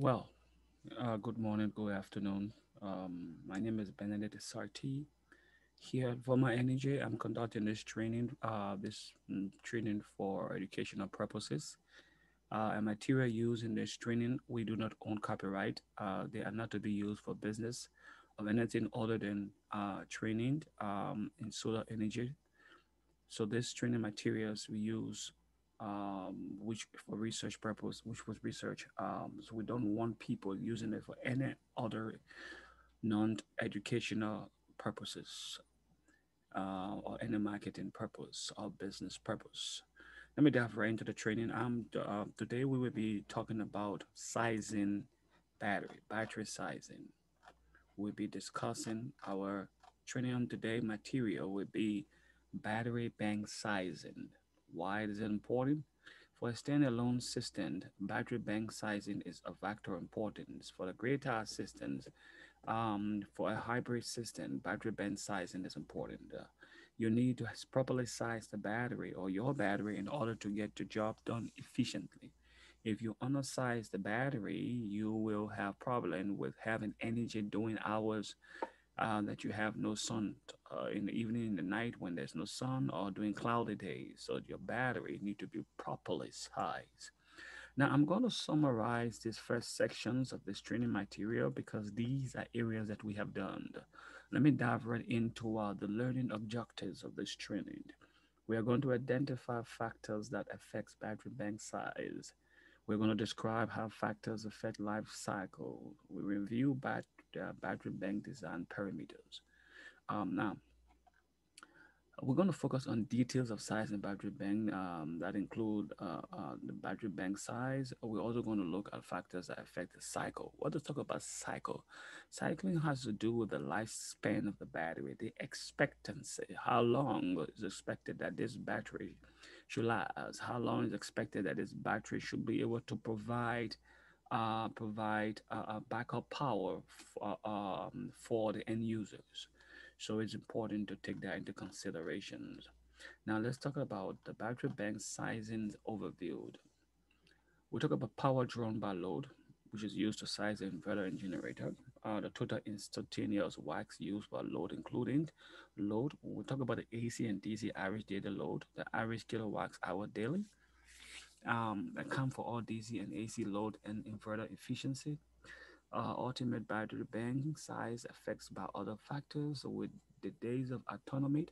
Well, good morning, good afternoon. My name is Benedict Sarti. Here at Voma Energy, I'm conducting this training, training for educational purposes. And material used in this training, we do not own copyright. They are not to be used for business of anything other than training in solar energy. So this training materials we use, which for research purpose, which was research. So we don't want people using it for any other non-educational purposes or any marketing purpose or business purpose. Let me dive right into the training. Today we will be talking about sizing battery sizing. We'll be discussing our training on today material will be battery bank sizing. Why is it important? For a standalone system, battery bank sizing is of factor importance. For the greater systems, for a hybrid system, battery bank sizing is important. You need to properly size the battery or your battery in order to get the job done efficiently. If you undersize the battery, you will have problem with having energy during hours that you have no sun in the evening, in the night when there's no sun, or during cloudy days. So your battery need to be properly sized. Now I'm going to summarize these first sections of this training material because these are areas that we have done. Let me dive right into the learning objectives of this training. We are going to identify factors that affects battery bank size. We're going to describe how factors affect life cycle. We review battery bank design parameters. Now, we're going to focus on details of size and battery bank that include the battery bank size. We're also going to look at factors that affect the cycle. What to talk about cycle? Cycling has to do with the lifespan of the battery, the expectancy. How long is expected that this battery should last? How long is expected that this battery should be able to provide backup power for the end users? So it's important to take that into consideration. Now let's talk about the battery bank sizing overview. We talk about power drawn by load, which is used to size the inverter and generator. The total instantaneous wax used by load, including load. We talk about the AC and DC average data load, the average kilowatts hour daily. Account for all DC and AC load and inverter efficiency. Ultimate battery bank size affects by other factors with the days of autonomy.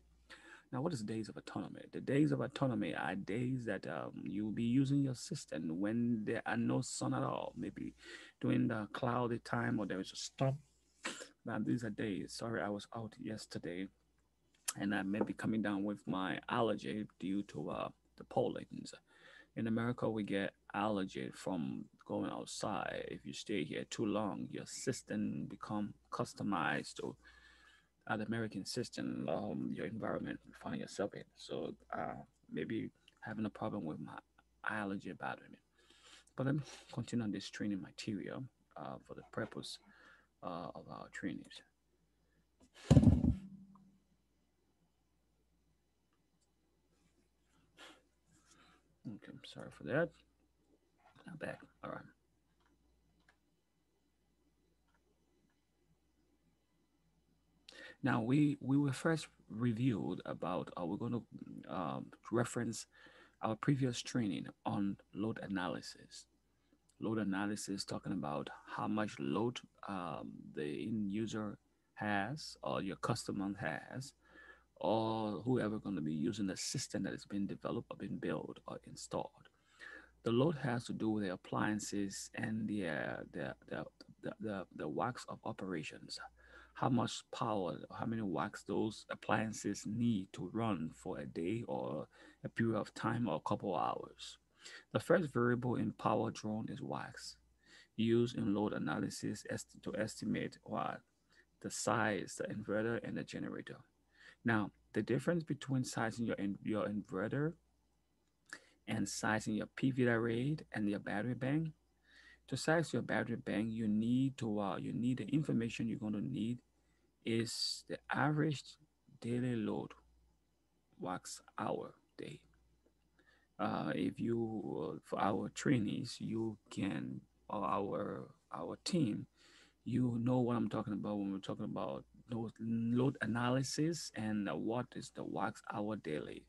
Now, what is days of autonomy? The days of autonomy are days that you'll be using your system when there are no sun at all, maybe during the cloudy time or there is a storm. Now, these are days. Sorry, I was out yesterday and I may be coming down with my allergy due to the pollens. In America, we get allergy from going outside. If you stay here too long, your system become customized to the American system, your environment you find yourself in. So maybe having a problem with my allergy bothering me. But let me continue on this training material for the purpose of our trainings. Okay, I'm sorry for that. Now back. All right. Now we were first reviewed about. We're going to reference our previous training on load analysis. Load analysis talking about how much load the end user has or your customer has or whoever going to be using the system that has been developed or been built or installed. The load has to do with the appliances and the wax of operations. How much power, how many wax those appliances need to run for a day or a period of time or a couple hours. The first variable in power drawn is wax, used in load analysis to estimate what the size, the inverter, and the generator. Now, the difference between sizing your inverter and sizing your PV array and your battery bank. To size your battery bank, you need the information you're going to need is the average daily load wax hour day. If you for our trainees, you can or our our team, you know what I'm talking about when we're talking about load analysis and what is the wax hour daily.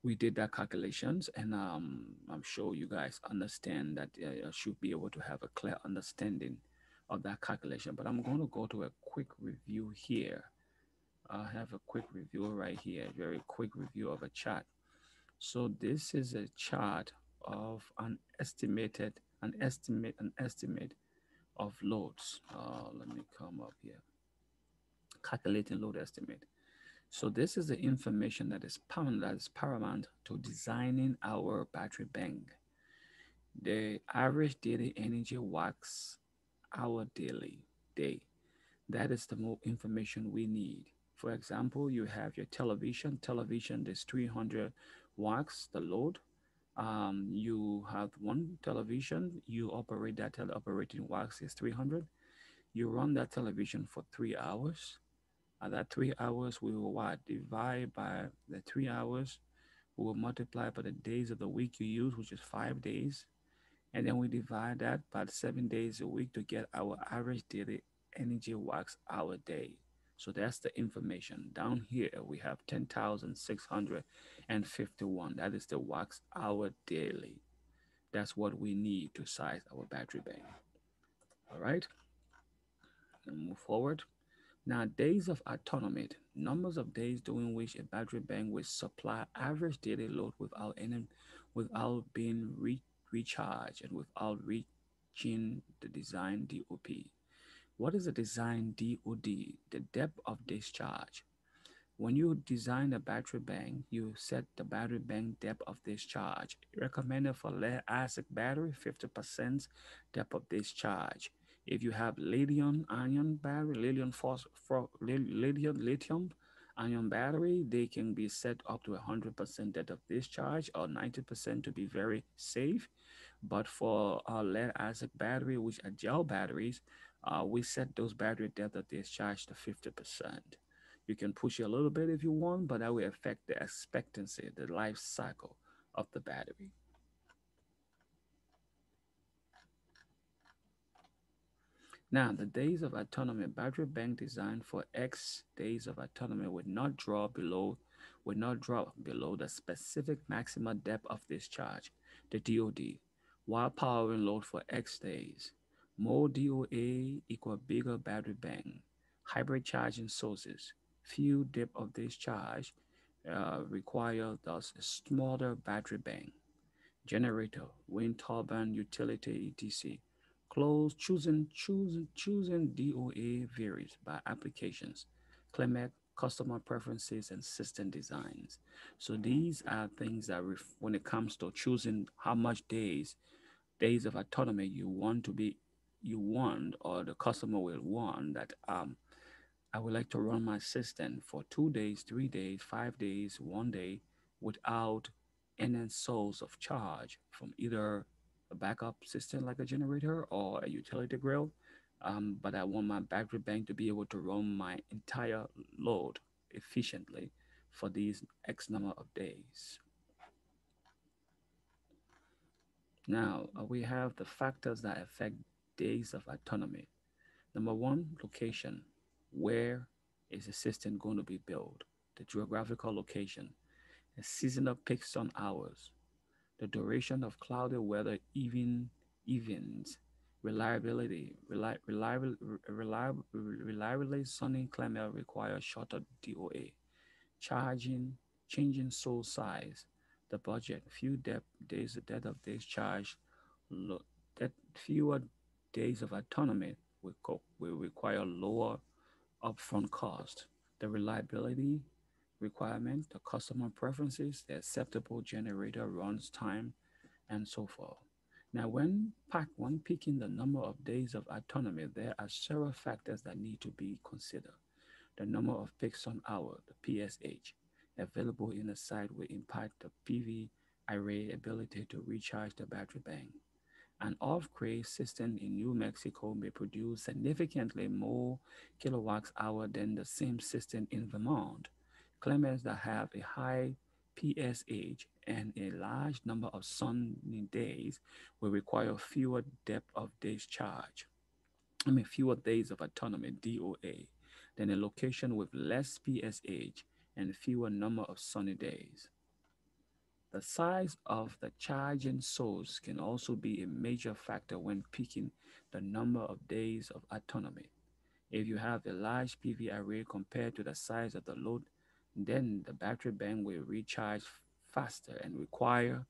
We did that calculations, and I'm sure you guys understand that you should be able to have a clear understanding of that calculation. But I'm going to go to a quick review here. I have a quick review right here, very quick review of a chart. So this is a chart of an estimate of loads. Let me come up here. Calculating load estimate. So this is the information that is paramount to designing our battery bank. The average daily energy wax hour daily day. That is the more information we need. For example, you have your television. Television is 300 watts, the load. You have one television, you operate that operating wax is 300. You run that television for 3 hours. At that 3 hours, we will what? Divide by the 3 hours. We will multiply by the days of the week you use, which is 5 days. And then we divide that by 7 days a week to get our average daily energy wax hour day. So that's the information. Down here, we have 10,651. That is the wax hour daily. That's what we need to size our battery bank. All right, and move forward. Now, days of autonomy, numbers of days during which a battery bank will supply average daily load without being recharged and without reaching the design DOP. What is the design DOD? The depth of discharge. When you design a battery bank, you set the battery bank depth of discharge. Recommended for lead acid battery, 50% depth of discharge. If you have lithium ion battery, lithium ion battery, they can be set up to 100% depth of discharge or 90% to be very safe. But for lead acid battery, which are gel batteries, we set those battery depth of discharge to 50%. You can push it a little bit if you want, but that will affect the expectancy, the life cycle of the battery. Now, the days of autonomy battery bank designed for X days of autonomy would not drop below the specific maximum depth of discharge, the DOD, while powering load for X days. More DOA equal bigger battery bank. Hybrid charging sources, few depth of discharge require thus a smaller battery bank. Generator, wind turbine, utility, etc. Choosing DOA varies by applications, climate, customer preferences, and system designs. So these are things that when it comes to choosing how much days of autonomy you want or the customer will want that I would like to run my system for 2 days, 3 days, 5 days, one day without any source of charge from either a backup system like a generator or a utility grill. But I want my battery bank to be able to run my entire load efficiently for these X number of days. Now, we have the factors that affect days of autonomy. Number one, location. Where is the system going to be built? The geographical location, the seasonal peaks on hours, the duration of cloudy weather events, reliably sunny climate requires shorter DOA, charging, changing soul size, the budget, days, depth of discharge, that fewer days of autonomy will require lower upfront cost, the reliability requirement, the customer preferences, the acceptable generator runs time, and so forth. Now, when picking the number of days of autonomy, there are several factors that need to be considered. The number of peaks on hour, the PSH, available in the site will impact the PV array ability to recharge the battery bank. An off-grid system in New Mexico may produce significantly more kilowatts hour than the same system in Vermont. Claimants that have a high PSH and a large number of sunny days will require fewer depth of discharge. Fewer days of autonomy (DOA) than a location with less PSH and fewer number of sunny days. The size of the charging source can also be a major factor when picking the number of days of autonomy. If you have a large PV array compared to the size of the load, then the battery bank will recharge faster and require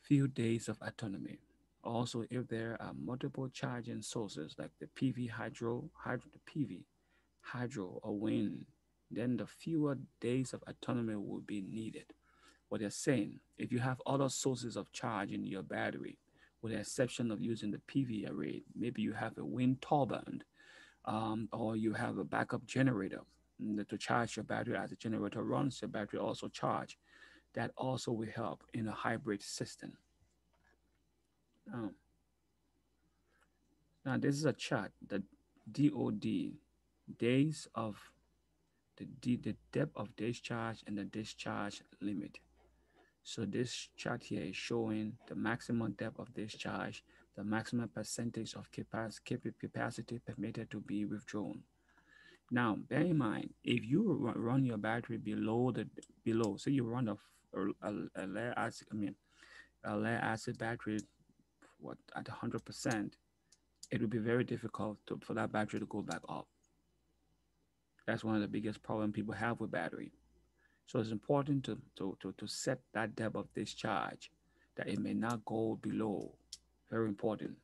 few days of autonomy. Also, if there are multiple charging sources like the PV, hydro, or wind, then the fewer days of autonomy will be needed. What they're saying, if you have other sources of charge in your battery, with the exception of using the PV array, maybe you have a wind turbine, or you have a backup generator to charge your battery as the generator runs, your battery also charge. That also will help in a hybrid system. Um, Now this is a chart, the DOD, days of the depth of discharge and the discharge limit. So this chart here is showing the maximum depth of discharge, the maximum percentage of capacity permitted to be withdrawn. Now, bear in mind, if you run your battery below, so you run a lead acid, a lead acid battery, what at 100%, it would be very difficult for that battery to go back up. That's one of the biggest problems people have with battery. So it's important to set that depth of discharge that it may not go below. Very important.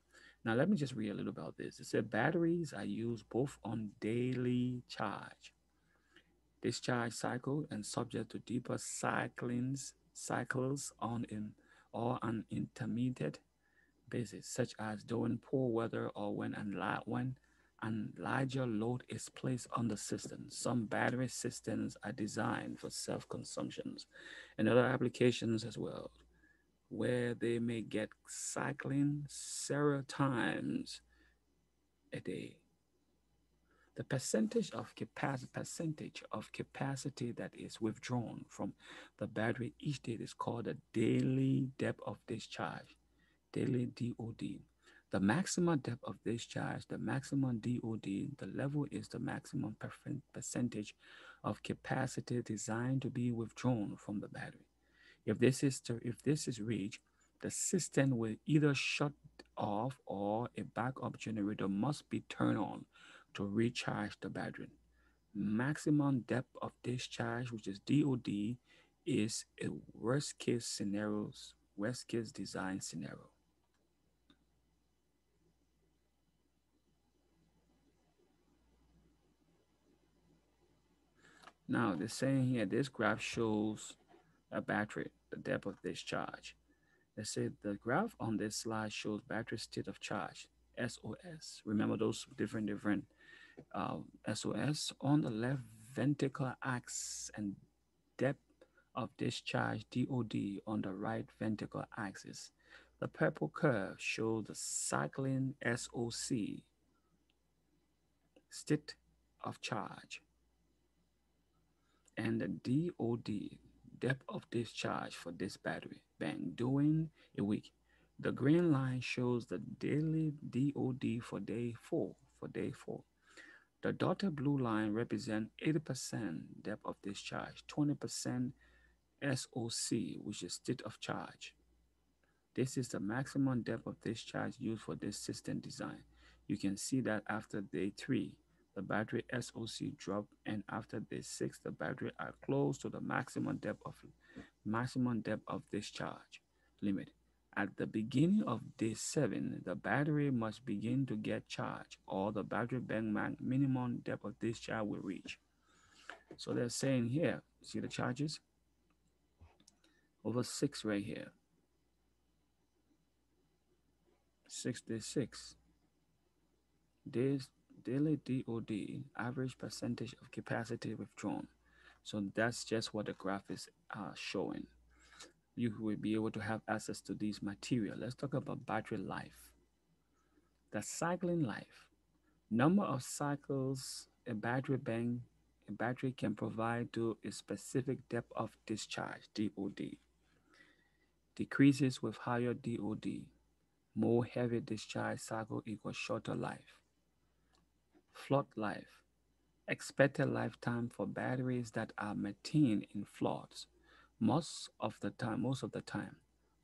Now let me just read a little about this. It said batteries are used both on daily charge, discharge cycle, and subject to deeper cycles on in or an intermediate basis, such as during poor weather or when an larger load is placed on the system. Some battery systems are designed for self-consumptions and other applications as well, where they may get cycling several times a day. The percentage of capacity that is withdrawn from the battery each day is called the daily depth of discharge, daily DOD. The maximum depth of discharge, the maximum DOD, the level is the maximum percentage of capacity designed to be withdrawn from the battery. If this is reached, the system will either shut off or a backup generator must be turned on to recharge the battery. Maximum depth of discharge, which is DOD, is a worst case design scenario. Now, they're saying here this graph shows a battery, the depth of discharge. They say the graph on this slide shows battery state of charge, SOS. Remember those different SOS on the left ventricular axis and depth of discharge DOD on the right ventricular axis. The purple curve shows the cycling SOC, state of charge, and the DOD, depth of discharge for this battery bank during a week. The green line shows the daily DOD for day 4. The dotted blue line represents 80% depth of discharge, 20% SOC, which is state of charge. This is the maximum depth of discharge used for this system design. You can see that after day 3, the battery SOC dropped, and after day 6, the battery are close to the maximum depth of discharge limit. At the beginning of day 7, the battery must begin to get charged, or the battery bank minimum depth of discharge will reach. So they're saying here, see the charges? Over 6 right here. 66. This daily DOD, average percentage of capacity withdrawn. So that's just what the graph is showing. You will be able to have access to these material. Let's talk about battery life. The cycling life. Number of cycles a battery bank a battery can provide to a specific depth of discharge, DOD, decreases with higher DOD. More heavy discharge cycle equals shorter life. Float life. Expected lifetime for batteries that are maintained in floods. Most of the time,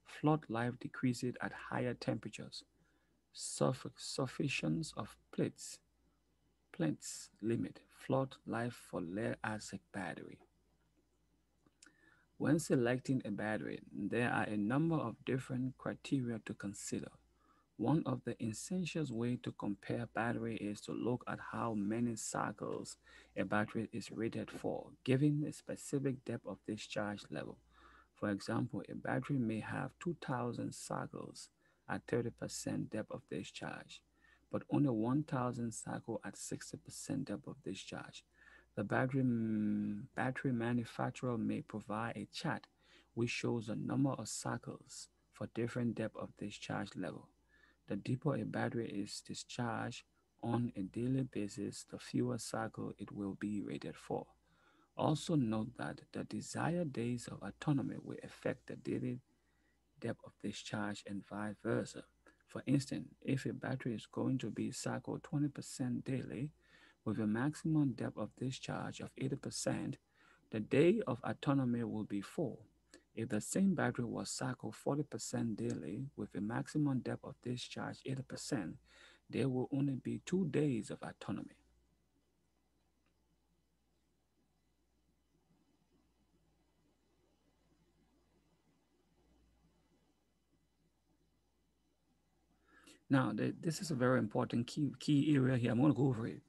flood life decreases at higher temperatures. Sufficiency of plates limit flood life for lead acid battery. When selecting a battery, there are a number of different criteria to consider. One of the essential ways to compare battery is to look at how many cycles a battery is rated for, given a specific depth of discharge level. For example, a battery may have 2000 cycles at 30% depth of discharge, but only 1000 cycles at 60% depth of discharge. The battery manufacturer may provide a chart which shows the number of cycles for different depth of discharge level. The deeper a battery is discharged on a daily basis, the fewer cycles it will be rated for. Also note that the desired days of autonomy will affect the daily depth of discharge and vice versa. For instance, if a battery is going to be cycled 20% daily with a maximum depth of discharge of 80%, the day of autonomy will be 4. If the same battery was cycled 40% daily with a maximum depth of discharge 80%, there will only be 2 days of autonomy. Now, this is a very important key area here. I'm going to go over it.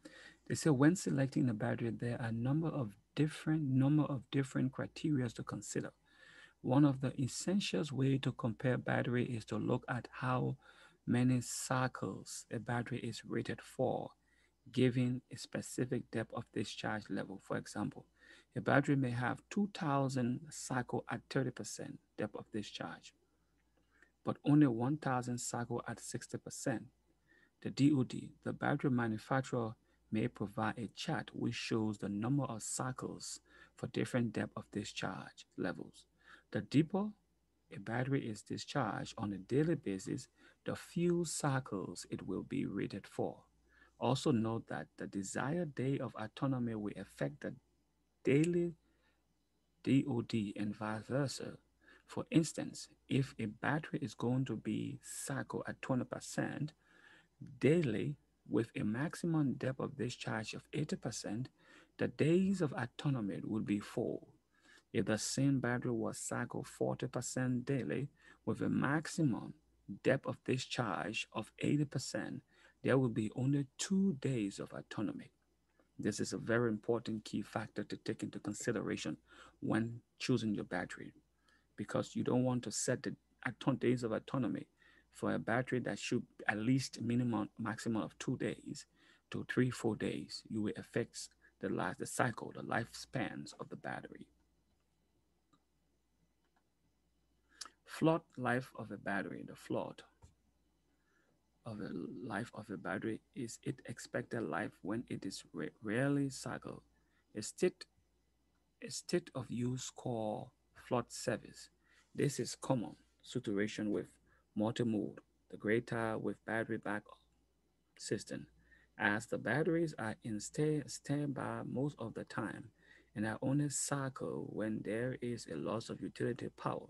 They say when selecting a battery, there are a number of different criteria to consider. One of the essential way to compare battery is to look at how many cycles a battery is rated for, given a specific depth of discharge level. For example, a battery may have 2000 cycle at 30% depth of discharge, but only 1000 cycle at 60%. The DoD, the battery manufacturer, may provide a chart which shows the number of cycles for different depth of discharge levels. The deeper a battery is discharged on a daily basis, the few cycles it will be rated for. Also note that the desired day of autonomy will affect the daily DoD and vice versa. For instance, if a battery is going to be cycled at 20%, daily with a maximum depth of discharge of 80%, the days of autonomy would be 4. If the same battery was cycled 40% daily with a maximum depth of discharge of 80%, there will be only 2 days of autonomy. This is a very important key factor to take into consideration when choosing your battery because you don't want to set the days of autonomy for a battery that should at least minimum maximum of 2 days to 3 4 days. You will affect the cycle, the lifespans of the battery. Flood life of a battery. The flood of a life of a battery is its expected life when it is rarely cycled. A state a state of use called flood service. This is common situation with multi-mode, the greater with battery backup system, as the batteries are in standby most of the time and are only cycle when there is a loss of utility power.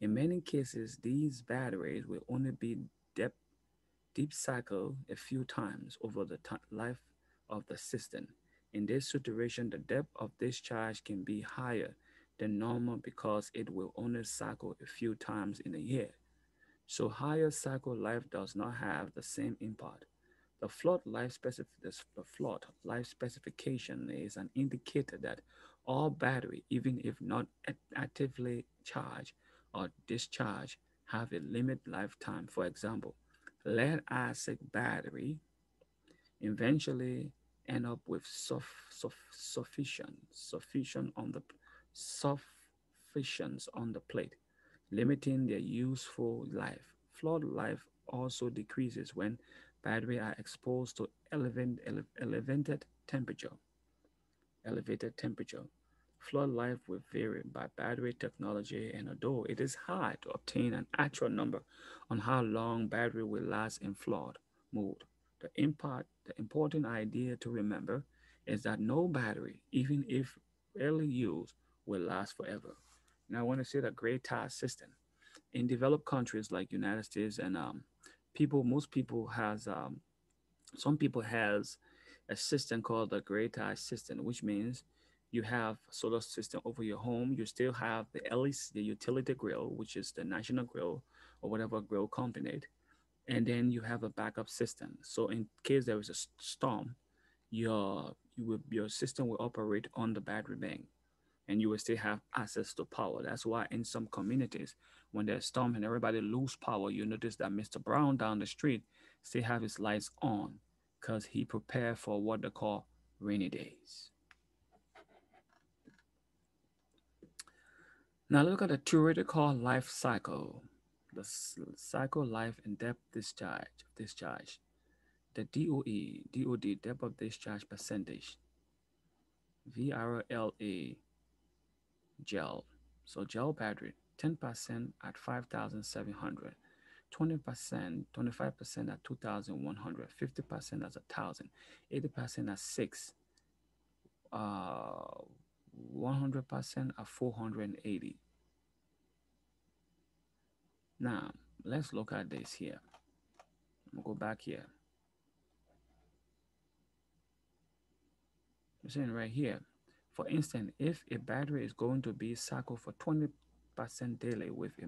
In many cases, these batteries will only be dep- deep cycle a few times over the life of the system. In this situation, the depth of discharge can be higher than normal because it will only cycle a few times in a year. So higher cycle life does not have the same impact. The flood life specification is an indicator that all battery, even if not actively charged or discharged, have a limit lifetime. For example, lead acid battery eventually end up with sufficient on the plate, limiting their useful life. Flood life also decreases when batteries are exposed to elevated temperature. elevated temperature. Flood life will vary by battery technology, and although it is hard to obtain an actual number on how long battery will last in flood mode, the important idea to remember is that no battery, even if rarely used, will last forever. Now, I want to say the gray tire system in developed countries like United States and most people has some people has a system called the gray tie system, which means you have a solar system over your home. You still have the LEC, the utility grill, which is the national grill or whatever grill company, and then you have a backup system. So in case there is a storm, your system will operate on the battery bank and you will still have access to power. That's why in some communities, when there's storm and everybody lose power, you notice that Mr. Brown down the street still have his lights on because he prepared for what they call rainy days. Now look at the theoretical life cycle, the cycle life and depth discharge. The DOD, depth of discharge percentage, VRLA gel. So gel battery, 10% at 5,700, 20%, 25% at 2,100, 50% at 1,000, 80% at 6, 100% at 480. Now, let's look at this here. I'm gonna go back here. I'm saying right here, for instance, if a battery is going to be cycled for 20% daily with a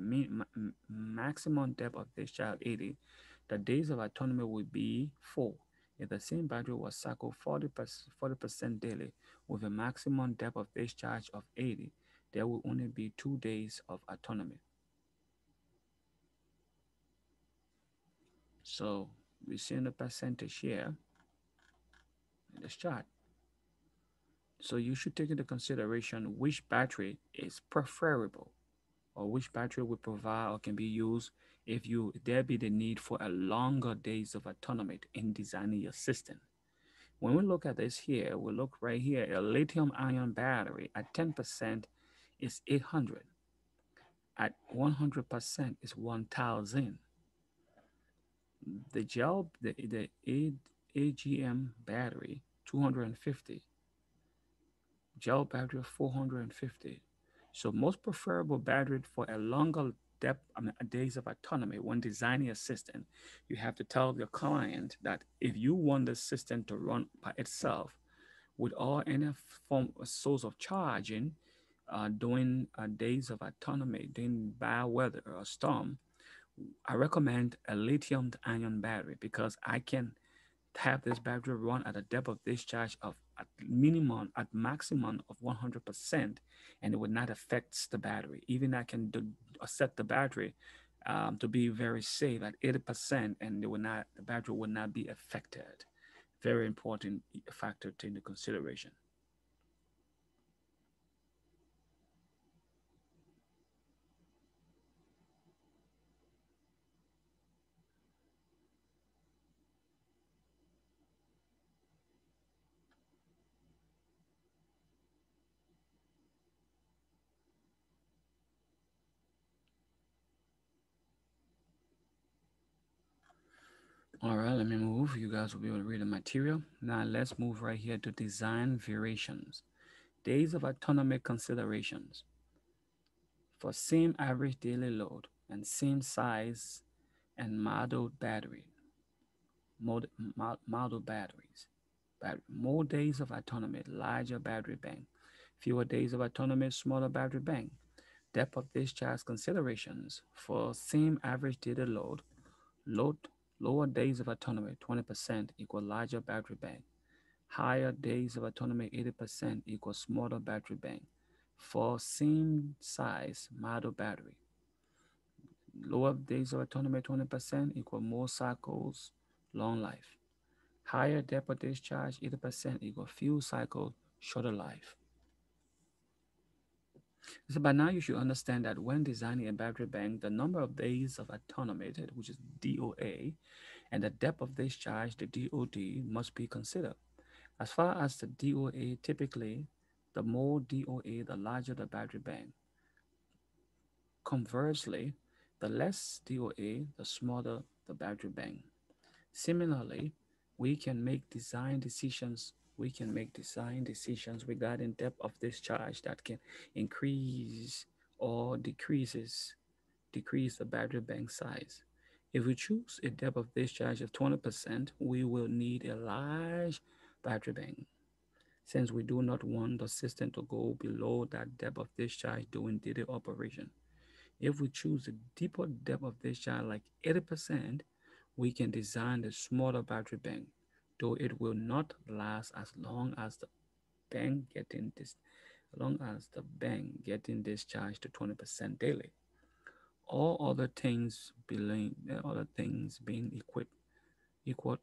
maximum depth of discharge 80, the days of autonomy will be 4. If the same battery was cycled 40% daily with a maximum depth of discharge of 80, there will only be 2 days of autonomy. So we're seeing the percentage here in this chart. So you should take into consideration which battery is preferable or which battery will provide or can be used if there be the need for a longer days of autonomy in designing your system. When we look at this here, we look right here, a lithium ion battery at 10% is 800. At 100% is 1000. The gel, the AGM battery, 250. Gel battery, 450. So most preferable battery for a longer depth, days of autonomy when designing a system, you have to tell your client that if you want the system to run by itself without any form or source of charging, during days of autonomy, during bad weather or storm, I recommend a lithium ion battery because I can have this battery run at a depth of discharge of at maximum of 100%, and it would not affect the battery. Even I can set the battery to be very safe at 80%, and the battery would not be affected. Very important factor to take into consideration. All right, let me move. You guys will be able to read the material. Now let's move right here to design variations. Days of autonomy considerations. For same average daily load and same size and model batteries. More days of autonomy, larger battery bank. Fewer days of autonomy, smaller battery bank. Depth of discharge considerations. For same average daily load, lower days of autonomy, 20% equal larger battery bank. Higher days of autonomy, 80% equals smaller battery bank. For same size model battery, lower days of autonomy, 20% equal more cycles, long life. Higher depth of discharge, 80% equal few cycles, shorter life. So by now you should understand that when designing a battery bank, the number of days of autonomy, which is DOA, and the depth of discharge, the DOD, must be considered. As far as the DOA, typically, the more DOA, the larger the battery bank. Conversely, the less DOA, the smaller the battery bank. Similarly, we can make design decisions. We can make design decisions regarding depth of discharge that can increase or decrease the battery bank size. If we choose a depth of discharge of 20%, we will need a large battery bank since we do not want the system to go below that depth of discharge during daily operation. If we choose a deeper depth of discharge like 80%, we can design a smaller battery bank, though it will not last as long as the bank getting this long as the bank getting discharged to 20% daily. All other things being equal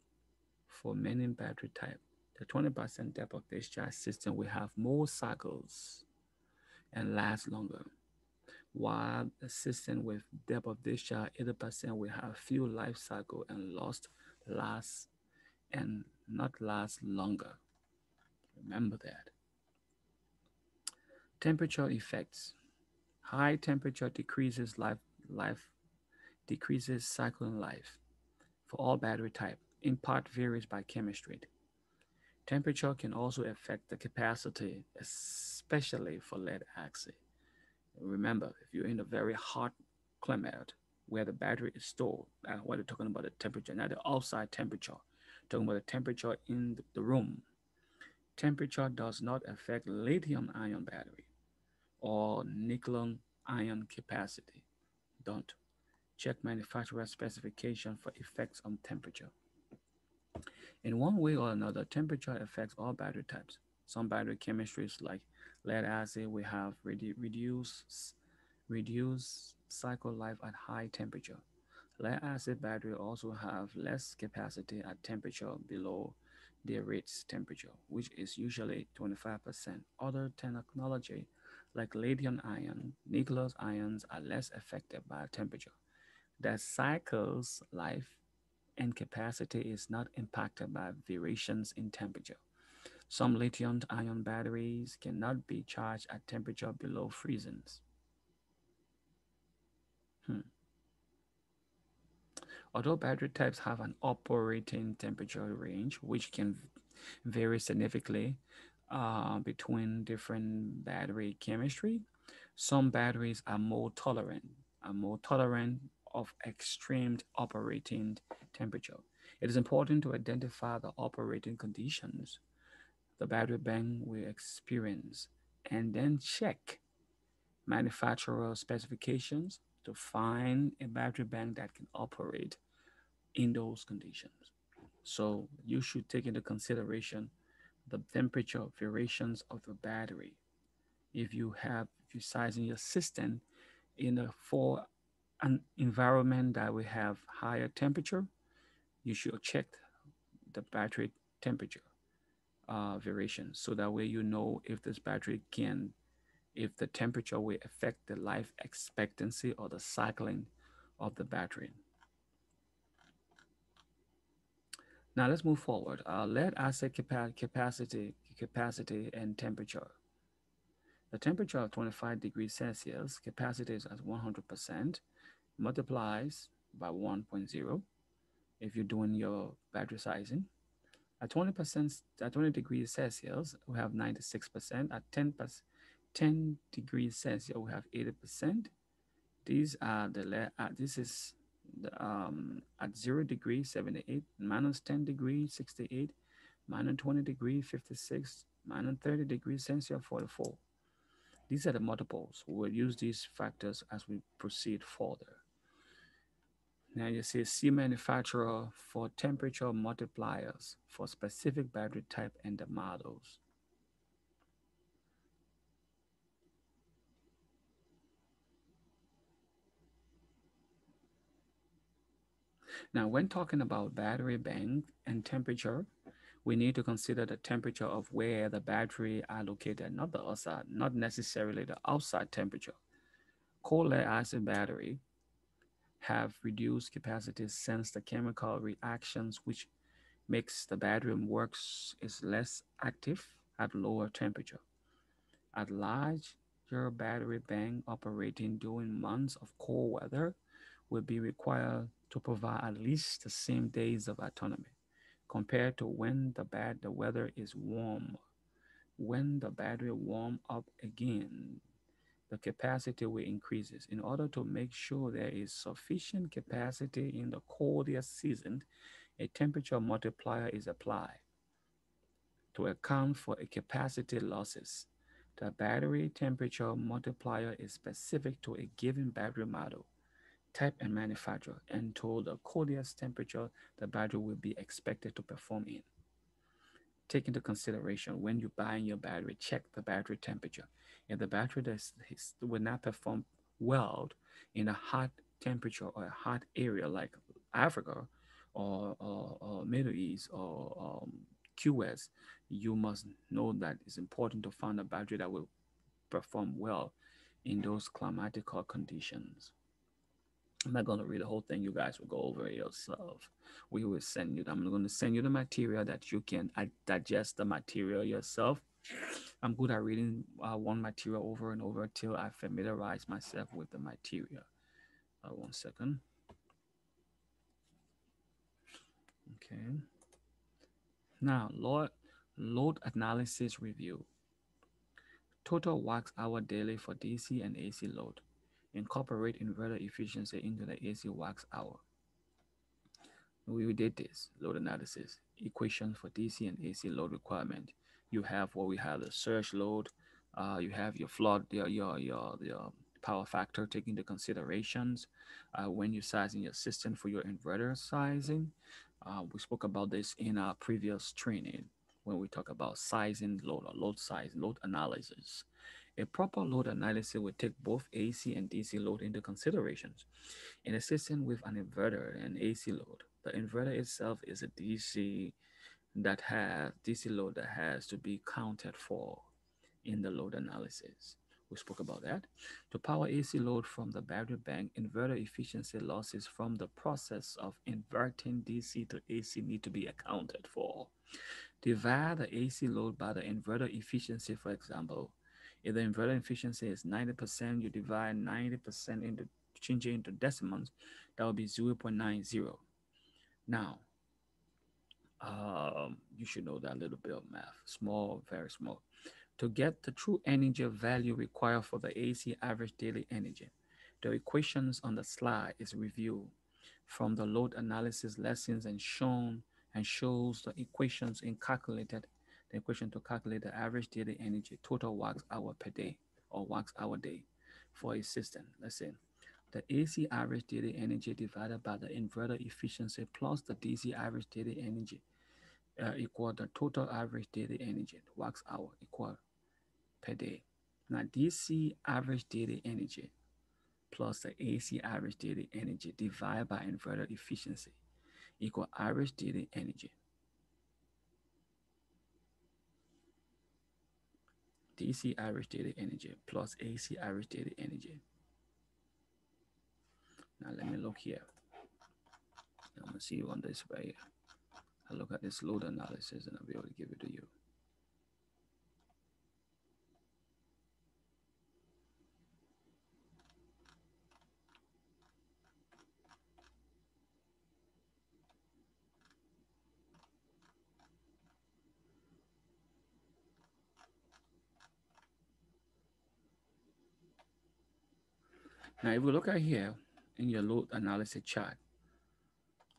for many battery type. The 20% depth of discharge system will have more cycles and last longer, while a system with depth of discharge 80% will have few life cycle and last and not last longer. Remember that. Temperature effects. High temperature life decreases cycling life for all battery type. In part varies by chemistry. Temperature can also affect the capacity, especially for lead acid. Remember, if you're in a very hot climate where the battery is stored, what they're talking about the temperature, not the outside temperature, talking about the temperature in the room. Temperature does not affect lithium ion battery or nickel ion capacity. Don't. Check manufacturer specification for effects on temperature. In one way or another, temperature affects all battery types. Some battery chemistries like lead acid will have reduce cycle life at high temperature. Lead acid battery also have less capacity at temperature below their rates temperature, which is usually 25%. Other technology like lithium ion, nickel ions are less affected by temperature. Their cycle's life and capacity is not impacted by variations in temperature. Some lithium ion batteries cannot be charged at temperature below freezing. Hmm. Although battery types have an operating temperature range, which can vary significantly between different battery chemistry, some batteries are more tolerant of extreme operating temperature. It is important to identify the operating conditions the battery bank will experience and then check manufacturer specifications to find a battery bank that can operate in those conditions. So you should take into consideration the temperature variations of the battery. If you're sizing your system in a for an environment that will have higher temperature, you should check the battery temperature variations so that way you know if the temperature will affect the life expectancy or the cycling of the battery. Now let's move forward. Lead acid capacity and temperature. The temperature of 25 degrees Celsius capacity is at 100% multiplies by 1.0 if you're doing your battery sizing. At 20%, at 20 degrees Celsius, we have 96%. At 10 degrees Celsius, we have 80%. These are this is at 0 degrees 78, minus 10 degrees 68, minus 20 degrees 56, minus 30 degrees Celsius 44. These are the multiples. We will use these factors as we proceed further. Now you see manufacturer for temperature multipliers for specific battery type and the models. Now when talking about battery bank and temperature, we need to consider the temperature of where the battery are located, not the outside, not necessarily the outside temperature. Cold lead acid battery have reduced capacity since the chemical reactions which makes the battery works is less active at lower temperature. At larger battery bank operating during months of cold weather will be required to provide at least the same days of autonomy compared to when the weather is warm. When the battery warm up again, the capacity will increases. In order to make sure there is sufficient capacity in the coldest season, a temperature multiplier is applied to account for a capacity losses. The battery temperature multiplier is specific to a given battery model, type, and manufacturer, and to the coldest temperature the battery will be expected to perform in. Take into consideration when you buy your battery, check the battery temperature. If the battery will not perform well in a hot temperature or a hot area like Africa or Middle East or QS, you must know that it's important to find a battery that will perform well in those climatical conditions. I'm not going to read the whole thing. You guys will go over it yourself. We will send you. I'm going to send you the material that you can digest the material yourself. I'm good at reading one material over and over till I familiarize myself with the material. One second. Okay. Now, load analysis review. Total wax hour daily for DC and AC load. Incorporate inverter efficiency into the AC wax hour. We did this load analysis equation for DC and AC load requirement. You have what we have the surge load, you have your flood, your power factor taking into considerations when you're sizing your system for your inverter sizing. We spoke about this in our previous training when we talk about sizing load or load size, load analysis. A proper load analysis will take both AC and DC load into considerations. In a system with an inverter and AC load, the inverter itself is a DC load that has to be counted for in the load analysis. We spoke about that. To power AC load from the battery bank, inverter efficiency losses from the process of inverting DC to AC need to be accounted for. Divide the AC load by the inverter efficiency, for example. If the inverter efficiency is 90%, you divide 90% into change it into decimals, that would be 0.90. Now, you should know that little bit of math, small, very small. To get the true energy value required for the AC average daily energy, the equations on the slide is reviewed from the load analysis lessons and shows the equations in calculated the equation to calculate the average daily energy total wax hour per day or wax hour day for a system. Let's say the AC average daily energy divided by the inverter efficiency plus the DC average daily energy equal the total average daily energy wax hour equal per day. Now DC average daily energy plus the AC average daily energy divided by inverter efficiency equal average daily energy. DC average daily energy plus AC average daily energy. Now let me look here. I'm gonna see you on this right here. I look at this load analysis and I'll be able to give it to you. Now if we look at here in your load analysis chart,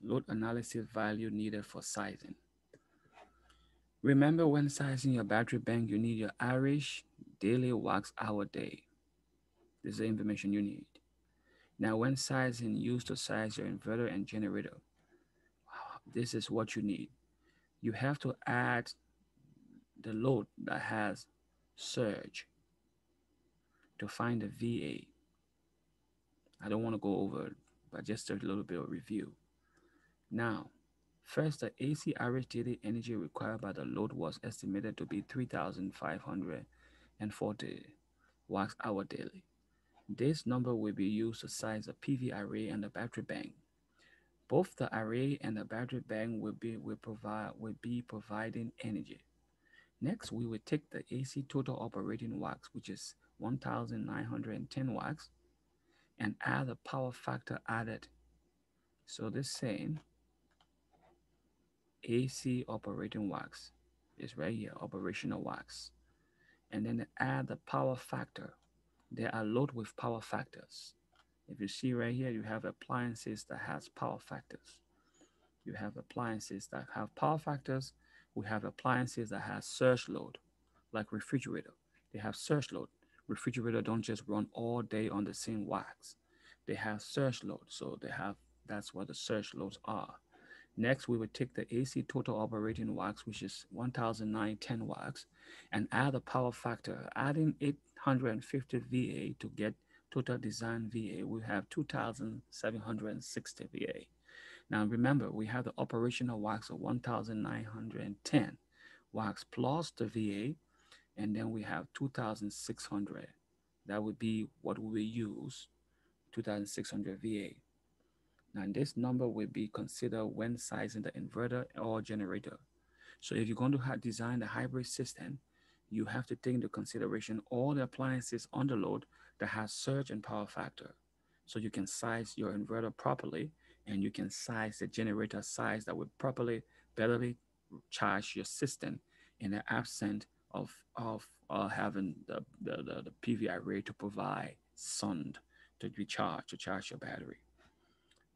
load analysis value needed for sizing. Remember when sizing your battery bank, you need your average daily wax hour day. This is the information you need. Now when sizing used to size your inverter and generator, this is what you need. You have to add the load that has surge to find the VA. I don't want to go over it, but just a little bit of review. Now, first, the AC average daily energy required by the load was estimated to be 3,540 watts hour daily. This number will be used to size the PV array and the battery bank. Both the array and the battery bank will be providing energy. Next, we will take the AC total operating watts, which is 1910 watts, and add the power factor added. So this saying AC operating watts is right here, operational watts. And then add the power factor. There are load with power factors. If you see right here, you have appliances that has power factors. You have appliances that have power factors. We have appliances that have surge load, like refrigerator. They have surge load. Refrigerator don't just run all day on the same wax. They have surge load, so that's what the surge loads are. Next, we would take the AC total operating wax, which is 1910 wax, and add the power factor, adding 850 VA to get total design VA. We have 2760 VA. Now remember, we have the operational wax of 1910 wax plus the VA, and then we have 2600. That would be what we will use, 2600 VA. Now this number will be considered when sizing the inverter or generator. So if you're going to design a hybrid system, you have to take into consideration all the appliances on the load that has surge and power factor. So you can size your inverter properly, and you can size the generator size that will properly, betterly charge your system in the absence of having the PV array to provide sun to recharge to charge your battery.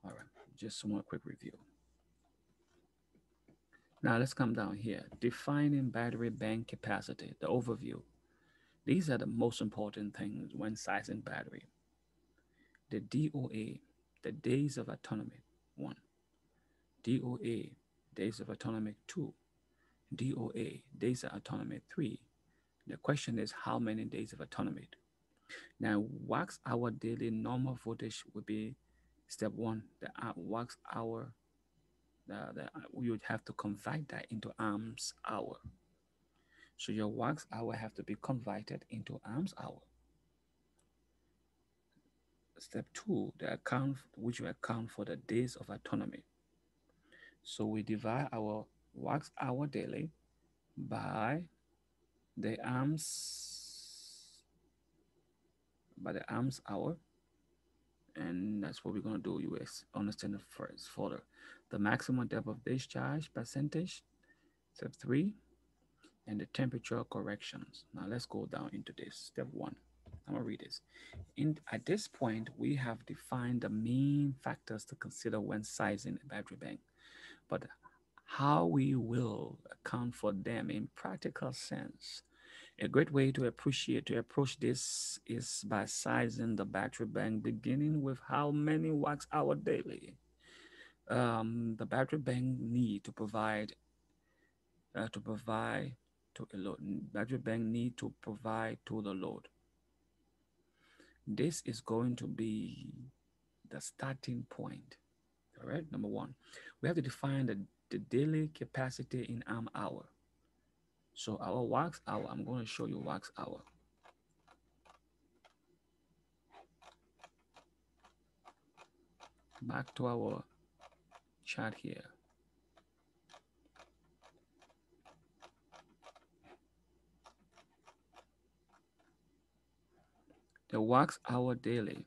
All right, just one quick review. Now let's come down here. Defining battery bank capacity, the overview. These are the most important things when sizing battery. The DOA, the days of autonomy, 1. DOA, days of autonomy, 2. DOA, days of autonomy, 3. The question is how many days of autonomy? Now, wax hour daily normal voltage would be step 1. The wax hour, we would have to convert that into amps hour. So your wax hour have to be converted into amps hour. Step 2, the account which will account for the days of autonomy. So we divide our wax hour daily by the amps hour, and that's what we're going to do. You understand the first further. The maximum depth of discharge percentage, step 3, and the temperature corrections. Now let's go down into this. Step 1. I'm going to read this. At this point, we have defined the main factors to consider when sizing a battery bank, but how we will account for them in practical sense. A great way to approach this is by sizing the battery bank, beginning with how many watts hour daily the battery bank need to provide to a load. Battery bank need to provide to the load. This is going to be the starting point. All right, number 1, we have to define the daily capacity in amp hour. So our wax hour, I'm going to show you wax hour. Back to our chart here. The wax hour daily.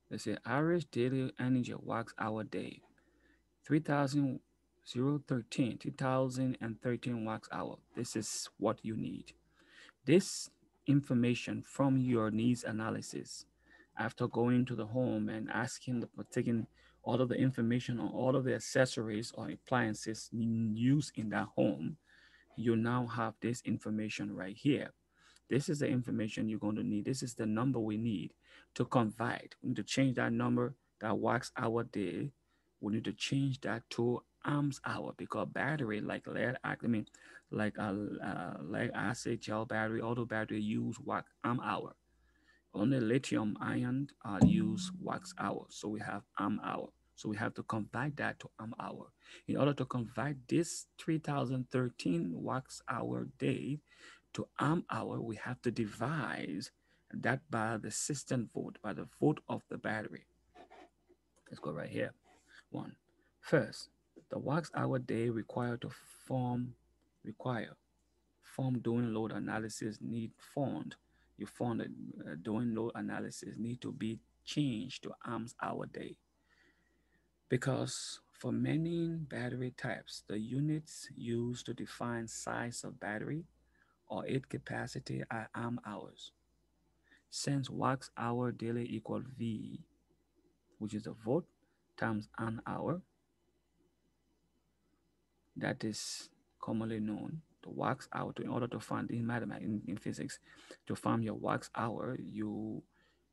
Let's say average daily energy wax hour day, 2013 wax hour. This is what you need. This information from your needs analysis, after going to the home and taking all of the information on all of the accessories or appliances used in that home, you now have this information right here. This is the information you're going to need. This is the number we need to convert. We need to change that number, that wax hour day. We need to change that to amps hour, because battery like lead acid gel battery, auto battery use wax amp hour. Only lithium ion use wax hour. So we have amp hour. So we have to convert that to amp hour. In order to convert this 3013 wax hour day to amp hour, we have to divide that by the system volt, by the volt of the battery. Let's go right here. 1. First, the wax hour day required to require form doing load analysis need found you found that doing load analysis need to be changed to amps hour day because for many battery types the units used to define size of battery or its capacity are amp hours. Since wax hour daily equal V, which is a volt times an hour, that is commonly known the wax hour. In order to find in mathematics, in physics, to find your wax hour, you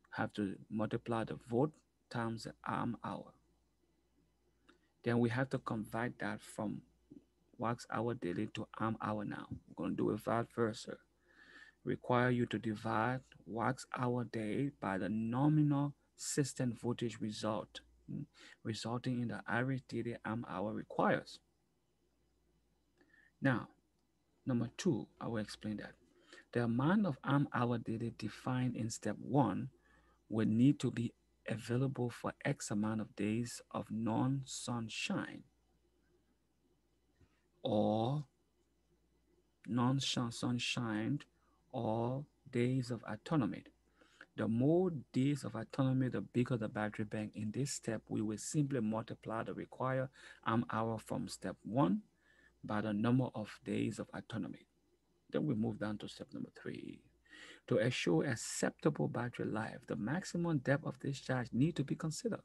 have to multiply the volt times the amp hour. Then we have to convert that from wax hour daily to amp hour now. We're going to do it vice versa. Require you to divide wax hour day by the nominal system voltage resulting in the average daily amp hour requires. Now, number two, I will explain that. The amount of amp hour daily defined in step one will need to be available for X amount of days of non-sunshine or non-sunshine or days of autonomy. The more days of autonomy, the bigger the battery bank. In this step, we will simply multiply the required amp hour from step one by the number of days of autonomy. Then we move down to step number three. To ensure acceptable battery life, the maximum depth of discharge need to be considered.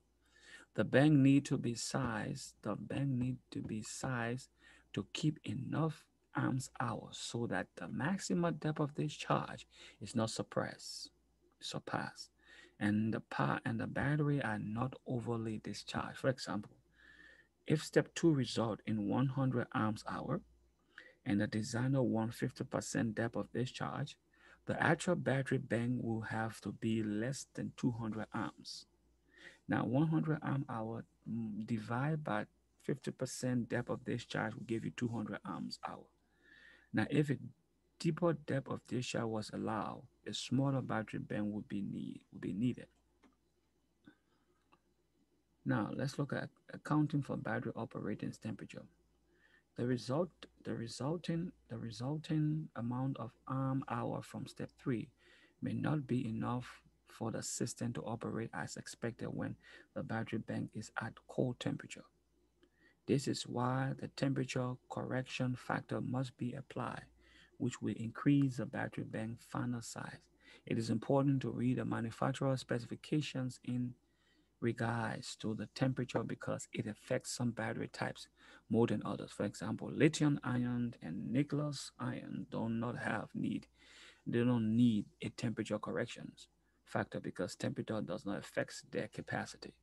The bank need to be sized. The bank need to be sized to keep enough amps hours so that the maximum depth of discharge is not surpassed, and the power and the battery are not overly discharged. For example, if step two result in 100 amps hour and the designer wants 50% depth of discharge, the actual battery bank will have to be less than 200 amps. Now, 100 amp hour divided by 50% depth of discharge will give you 200 amps hour. Now, if a deeper depth of discharge was allowed, a smaller battery bank would be needed. Now, let's look at accounting for battery operating temperature. The result, the resulting amount of amp hour from step three may not be enough for the system to operate as expected when the battery bank is at cold temperature. This is why the temperature correction factor must be applied, which will increase the battery bank final size. It is important to read the manufacturer specifications in regards to the temperature because it affects some battery types more than others. For example, lithium ion and nickel ion do not have need they don't need a temperature corrections factor because temperature does not affect their capacity.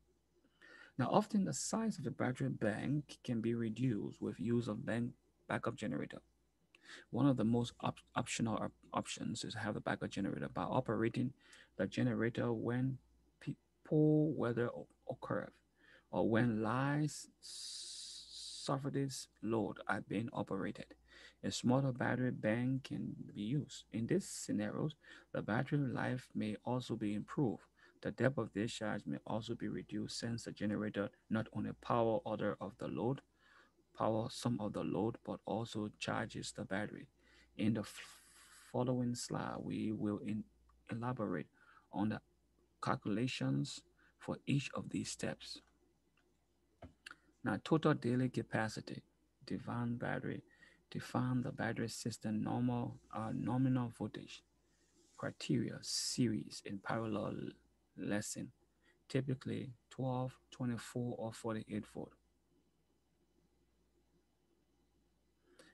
Now, often the size of the battery bank can be reduced with use of bank backup generator. One of the most optional options is to have the backup generator by operating the generator when poor weather occurs or when lies surface load are being operated. A smaller battery bank can be used. In these scenarios, the battery life may also be improved. The depth of discharge may also be reduced since the generator not only power some of the load, but also charges the battery. In the following slide, we will elaborate on the calculations for each of these steps. Now, total daily capacity, define battery, define the battery system nominal voltage, criteria, series, and parallel lesson, typically 12, 24, or 48 volt.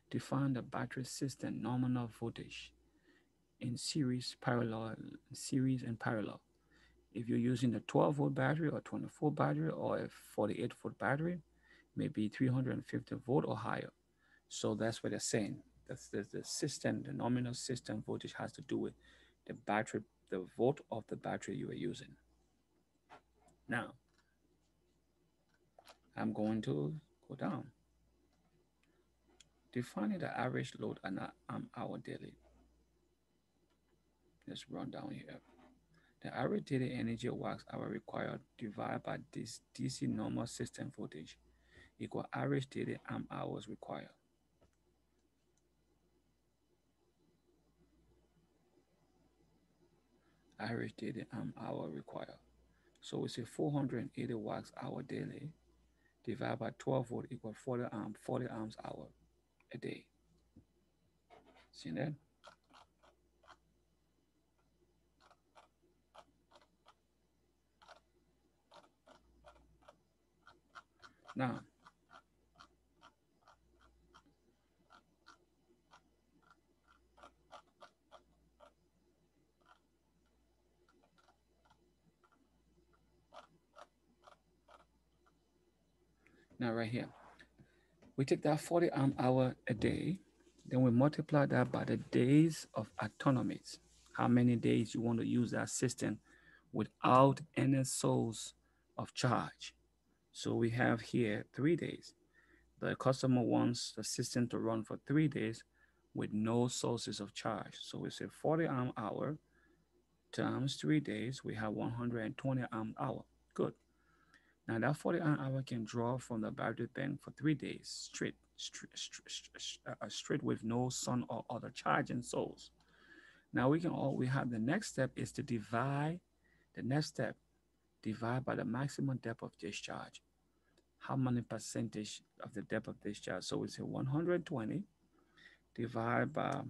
Define the battery system nominal voltage in series and parallel. If you're using a 12-volt battery or 24 battery or a 48-volt battery, maybe 350 volt or higher. So that's what they're saying. That's the system, the nominal system voltage has to do with the battery, the volt of the battery you are using. Now, I'm going to go down. Defining the average load an hour daily. Let's run down here. The average daily energy wax hour required divided by this DC normal system voltage equal average daily amp hours required. Average daily amp hour required. So we say 480 watts hour daily divided by 12 volt equal 40 amps hour a day. See that? Now, right here, we take that 40 amp hour a day, then we multiply that by the days of autonomy. How many days you want to use that system without any source of charge. So we have here 3 days. The customer wants the system to run for 3 days with no sources of charge. So we say 40 amp hour times 3 days, we have 120 amp hour. Good. Now that 40 amp hour can draw from the battery bank for 3 days straight with no sun or other charging source. Now we have the next step is to divide the next step, divide by the maximum depth of discharge. How many percentage of the depth of discharge? So we say 120 divided by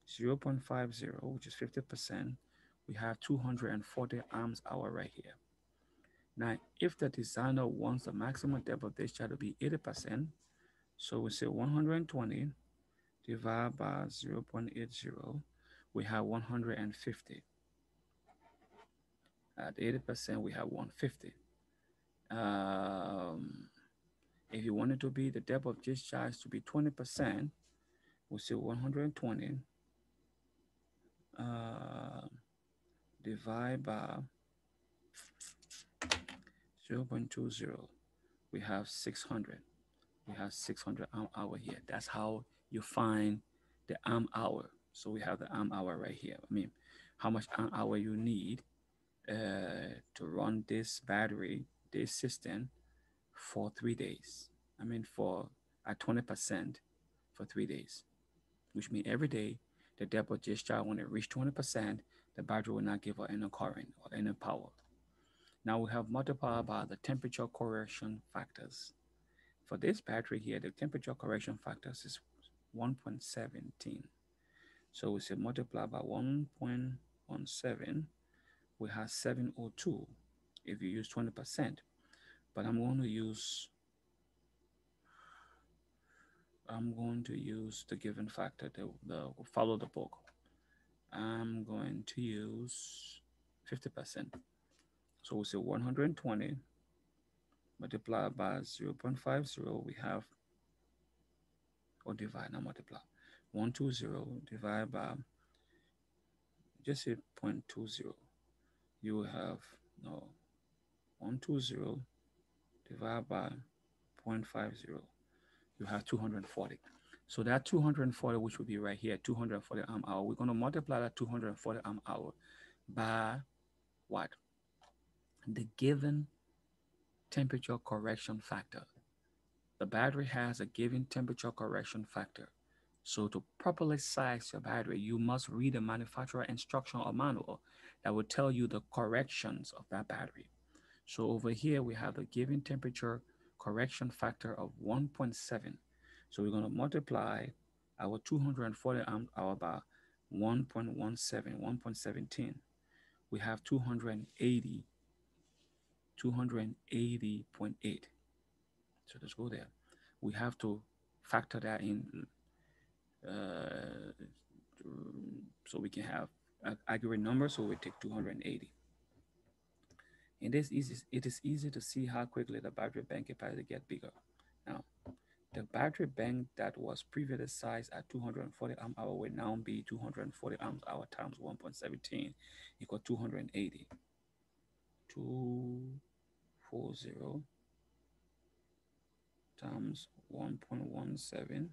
0.50, which is 50%. We have 240 amps hour right here. Now, if the designer wants the maximum depth of discharge to be 80%, so we say 120 divided by 0.80, we have 150. At 80%, we have 150. Um, if you want it to be the depth of discharge to be 20%, we say 120 uh, divide by 0.20. We have 600. We have 600 amp hour here. That's how you find the amp hour. So we have the amp hour right here. I mean, how much amp hour you need to run this battery, this system for 3 days. I mean, for at 20% for 3 days, which means every day the depth of discharge, when it reach 20%, the battery will not give out any current or any power. Now we have multiplied by the temperature correction factors. For this battery here, the temperature correction factors is 1.17. So we say multiply by 1.17, we have 702 if you use 20%. But I'm going to use the given factor, the follow the book. I'm going to use 50%. So we say 120 multiplied by 0.50, we have, or divide, not multiply. 120 divided by, just say 0.20. You will have, no, 120 divided by 0.50. You have 240. So that 240, which would be right here, 240 amp hour, we're going to multiply that 240 amp hour by what? The given temperature correction factor. The battery has a given temperature correction factor. So to properly size your battery, you must read the manufacturer instruction or manual that will tell you the corrections of that battery. So over here, we have the given temperature correction factor of 1.7. So we're going to multiply our 240 amp hour by 1.17, 1.17. We have 280.8. So let's go there. We have to factor that in uh, so we can have an accurate number. So we take 280. It is easy to see how quickly the battery bank capacity get bigger. Now, the battery bank that was previously sized at 240 amp hour will now be 240 amp hour times 1.17 equal 280. 240 times 1.17,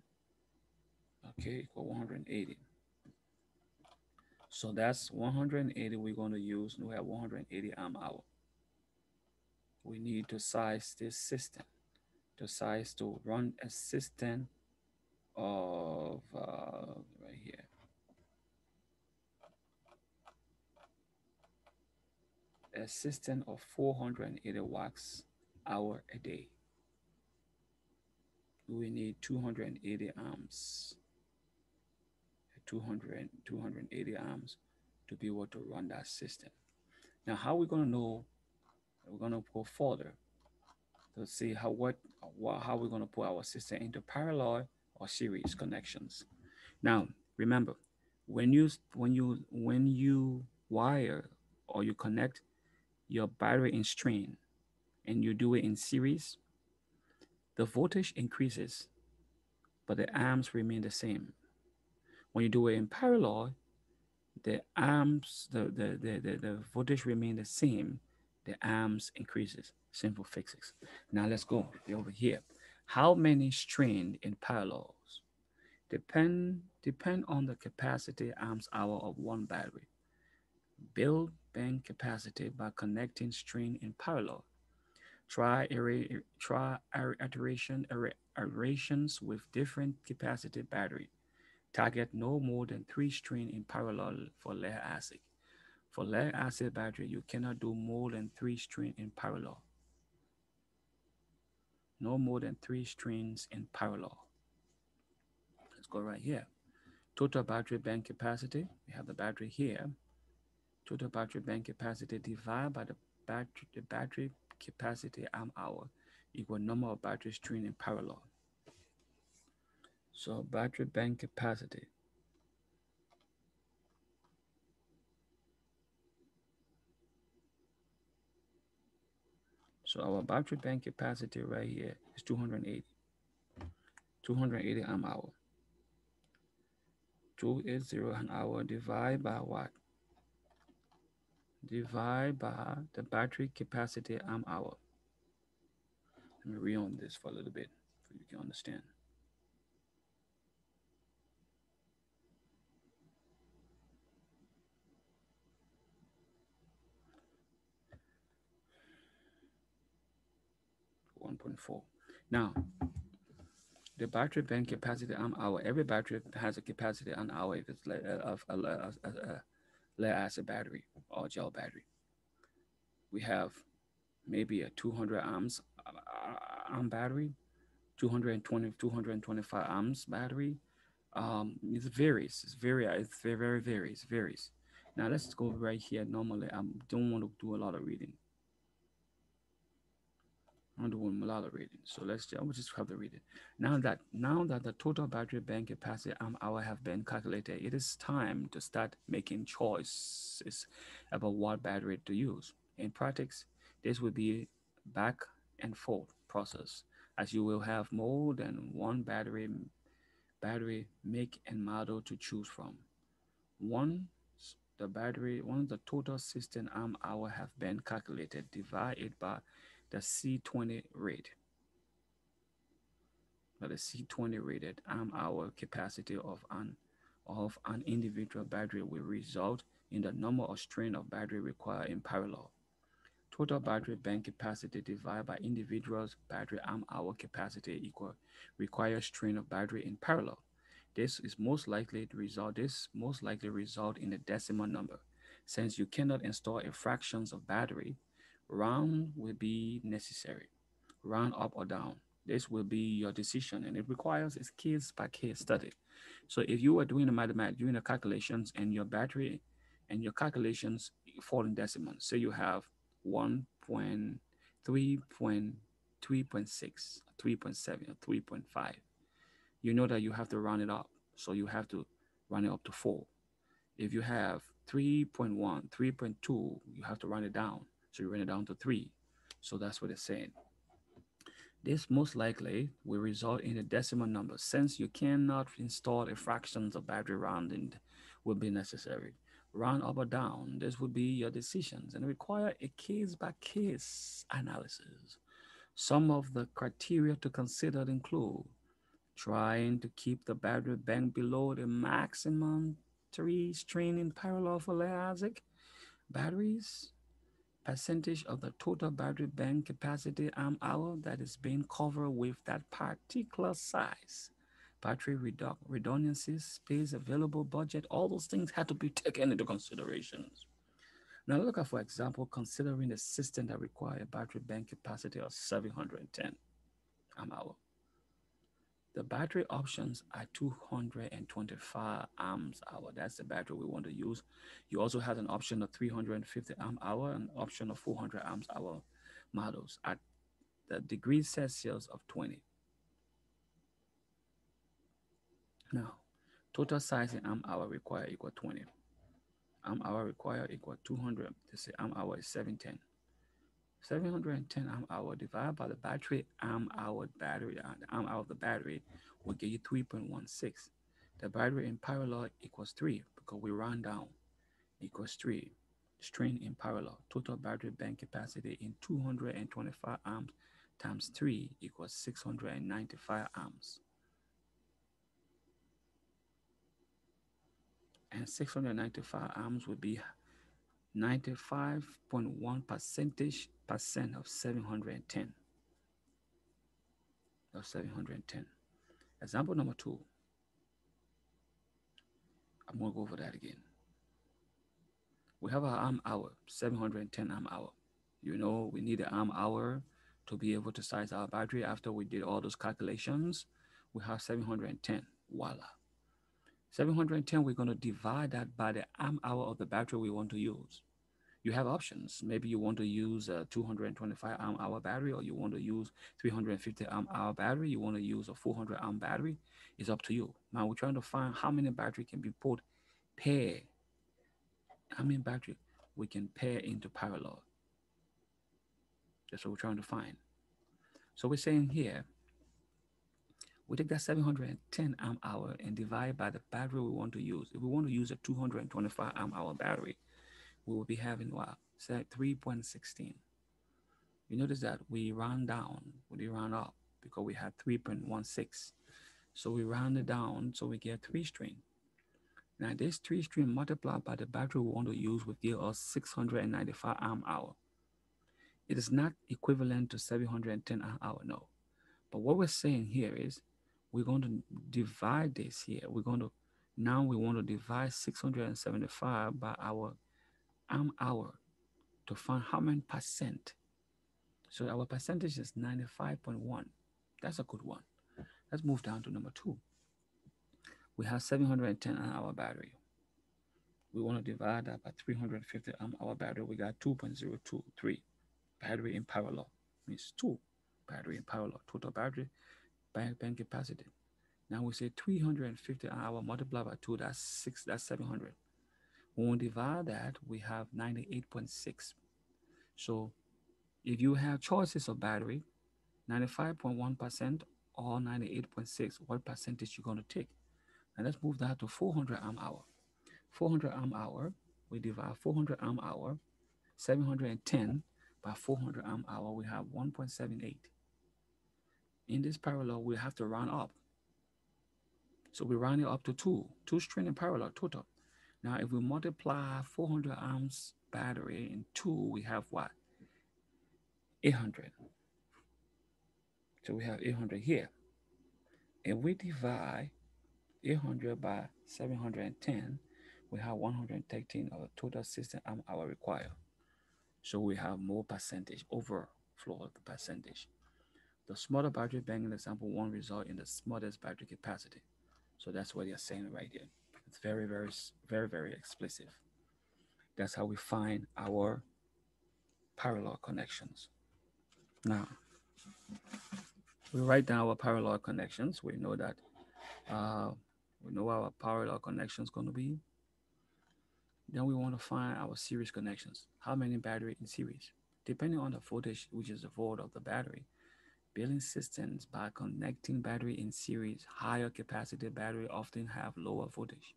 okay, equal 180. So that's 180 we're going to use. We have 180 amp hour. We need to size this system. the size to run a system of right here, a system of 480 watts hour a day. We need 280 amps, 280 amps to be able to run that system. Now, how are we going to know? We're going to go further to see how we're going to put our system into parallel or series connections. Now, remember, when you wire or you connect your battery in string and you do it in series, the voltage increases, but the amps remain the same. When you do it in parallel, the amps, the voltage remain the same, the amps increases. Simple fixes. Now let's go over here. How many string in parallels? Depend on the capacity amps hour of one battery. Build bank capacity by connecting string in parallel. Iterations with different capacity battery. Target no more than 3 string in parallel for lead acid. For lead acid battery, you cannot do more than 3 string in parallel. No more than 3 strings in parallel. Let's go right here. Total battery bank capacity. We have the battery here. Total battery bank capacity divided by the battery capacity amp hour equal number of battery string in parallel. So battery bank capacity. So our battery bank capacity right here is 280. 280 amp hour. 280 an hour divided by what? Divide by the battery capacity amp hour. Let me read on this for a little bit so you can understand. 1.4. Now, the battery bank capacity amp hour, every battery has a capacity an hour if it's of a lead acid battery or gel battery. We have maybe a 200 amps amp battery, 220, 225 amps battery. It varies. It's very varies. Now let's go right here. Normally, I don't want to do a lot of reading. I'm doing a lot of reading. So we'll just have the reading. Now that the total battery bank capacity amp hour have been calculated, it is time to start making choices about what battery to use. In practice, this will be back and forth process, as you will have more than one battery make and model to choose from. Once once the total system amp hour have been calculated, divide it the C20 rate, by the C20 rated amp hour capacity of an individual battery will result in the number of strain of battery required in parallel. Total battery bank capacity divided by individual's battery amp hour capacity equal required strain of battery in parallel. This most likely result in a decimal number. Since you cannot install a fractions of battery, round will be necessary. Round up or down. This will be your decision, and it requires a case by case study. So if you are doing the mathematics, doing the calculations, and your battery and your calculations fall in decimals, so you have 1.3.3.6, 3.7, or 3.5. You know that you have to round it up, so you have to round it up to 4. If you have 3.1, 3.2, you have to round it down, so you round it down to 3. So that's what it's saying. This most likely will result in a decimal number. Since you cannot install a fractions of battery rounding will be necessary. Round up or down, this would be your decisions and require a case by case analysis. Some of the criteria to consider include trying to keep the battery bank below the maximum 3 strain in parallel for lead acid batteries, percentage of the total battery bank capacity amp hour that is being covered with that particular size. Battery redundancies, space available, budget, all those things had to be taken into considerations. Now look at, for example, considering a system that requires a battery bank capacity of 710 amp hour. The battery options are 225 amps hour. That's the battery we want to use. You also have an option of 350 amp hour and option of 400 amps hour models at the degrees Celsius of 20. Now, total size in amp hour required equal 20. Amp hour required equal 200. They say amp hour is 710. 710 amp hour divided by the battery amp hour battery, the amp hour of the battery will give you 3.16. The battery in parallel equals 3 because we round down equals 3. Strain in parallel. Total battery bank capacity in 225 amps times 3 equals 695 amps. And 695 amps would be 95.1 percent of 710 of 710. Example number 2. I'm going to go over that again. We have our arm hour, 710 amp hour. You know, we need an amp hour to be able to size our battery. After we did all those calculations, we have 710. Voila. 710, we're going to divide that by the amp hour of the battery we want to use. You have options. Maybe you want to use a 225 amp hour battery, or you want to use 350 amp hour battery. You want to use a 400 amp battery. It's up to you. Now we're trying to find how many battery can be put pair. How many battery we can pair into parallel. That's what we're trying to find. So we're saying here, we take that 710 amp hour and divide by the battery we want to use. If we want to use a 225 amp hour battery, we will be having what? Say 3.16. You notice that we round down, we round up because we had 3.16. So we round it down so we get 3 string. Now this 3 string multiplied by the battery we want to use will give us 695 amp hour. It is not equivalent to 710 amp hour, no. But what we're saying here is we're going to divide this here. Now we want to divide 675 by our amp hour to find how many percent. So our percentage is 95.1. That's a good one. Let's move down to number 2. We have 710 amp hour battery. We want to divide that by 350 amp hour battery. We got 2.023. Battery in parallel means 2. Battery in parallel. Total battery bank capacity. Now we say 350 an hour multiplied by 2, that's 6, that's 700. When we divide that, we have 98.6. So if you have choices of battery, 95.1% or 98.6, what percentage you going to take? And let's move that to 400 amp hour. 400 amp hour, we divide 400 amp hour, 710 by 400 amp hour, we have 1.78. In this parallel, we have to round up. So we round it up to 2 string in parallel total. Now, if we multiply 400 amps battery in 2, we have what? 800. So we have 800 here. If we divide 800 by 710, we have 113 of the total system amp hour required. So we have more percentage, overflow of the percentage. The smaller battery bank in example 1 result in the smallest battery capacity. So that's what you're saying right here. It's very, very, very, very explicit. That's how we find our parallel connections. Now, we write down our parallel connections. We know that uh, we know our parallel connection is going to be. Then we want to find our series connections. How many battery in series? Depending on the voltage, which is the volt of the battery, building systems by connecting battery in series, higher capacity battery often have lower voltage.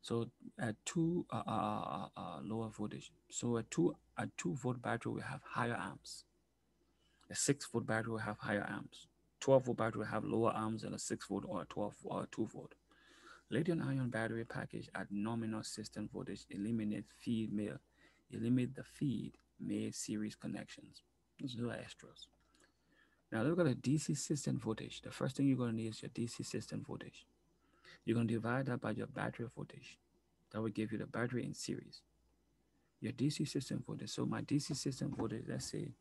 So at lower voltage. So a 2 volt battery will have higher amps. A 6 volt battery will have higher amps. 12 volt battery will have lower amps than a 6 volt or a 12 or a 2 volt. Lithium ion battery package at nominal system voltage eliminate the feed made series connections. Those are extras. Now look at the DC system voltage. The first thing you're going to need is your DC system voltage. You're going to divide that by your battery voltage. That will give you the battery in series. Your DC system voltage. So my DC system voltage, let's say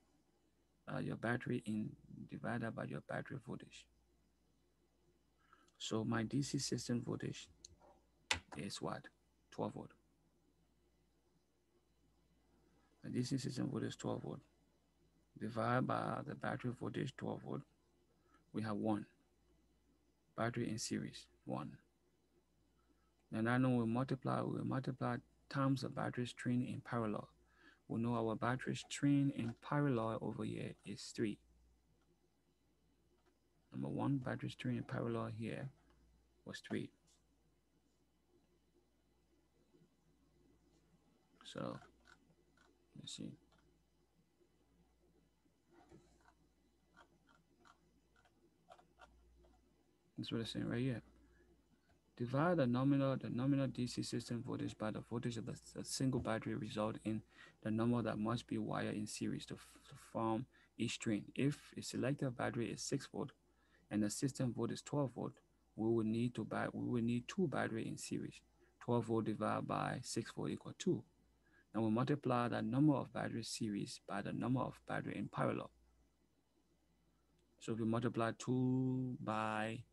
your battery in divided by your battery voltage. So my DC system voltage is what? 12 volt. My DC system voltage is 12 volt. Divided by the battery voltage 12 volt, we have 1. Battery in series, 1. And I know we multiply times the battery string in parallel. We know our battery string in parallel over here is 3. Number 1, battery string in parallel here was 3. So let's see. That's what it's saying right here. Divide the nominal DC system voltage by the voltage of the single battery, result in the number that must be wired in series to form each string. If a selected battery is 6 volt and the system volt is 12 volt, we will need 2 battery in series. 12 volt divided by 6 volt equal 2. Now we multiply the number of battery series by the number of battery in parallel. So if we multiply 2 by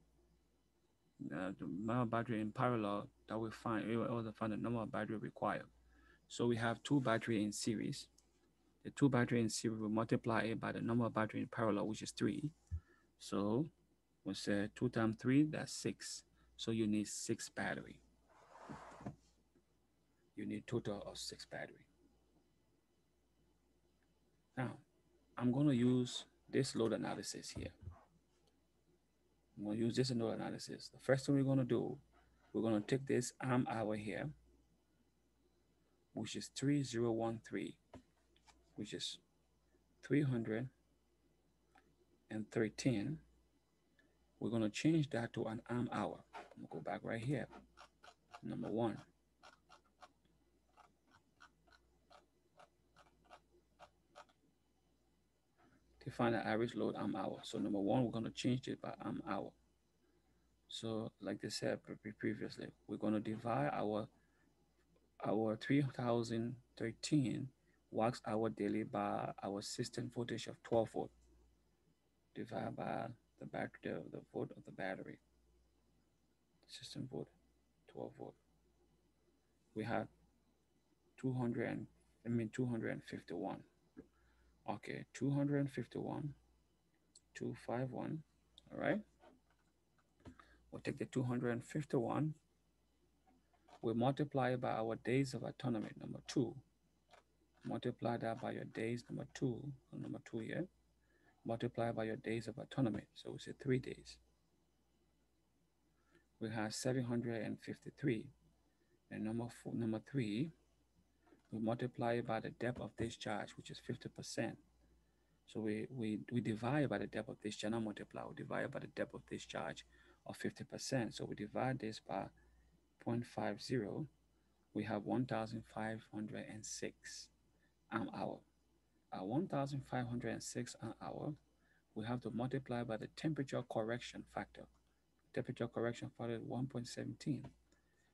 the number of battery in parallel, that we will also find the number of battery required. So we have 2 battery in series. The 2 battery in series will multiply it by the number of battery in parallel, which is 3. So we say 2 times 3, that's 6. So you need 6 battery. You need total of 6 battery. Now, I'm going to use this load analysis here. I'm going to use this load analysis. The first thing we're going to do, we're going to take this amp hour here, which is 3013, which is 313. We're going to change that to an amp hour. I'm going to go back right here. Number 1. To find the average load amp hour. So number 1, we're going to change it by amp hour. So like they said previously, we're going to divide our 3013 watts hour daily by our system voltage of 12 volt, divided by the battery, the volt of the battery. System volt 12 volt. We have 251. Okay, 251, 251. All right. We'll take the 251. We multiply it by our days of autonomy, number 2. Multiply that by your days, number 2, number 2 here. Multiply by your days of autonomy. So we say 3 days. We have 753. And number 3, we multiply it by the depth of discharge, which is 50%. So we divide by the depth of discharge, not multiply, we divide by the depth of discharge of 50%. So we divide this by 0.50, we have 1,506 amp hour. At 1,506 amp hour, we have to multiply by the temperature correction factor. Temperature correction factor is 1.17.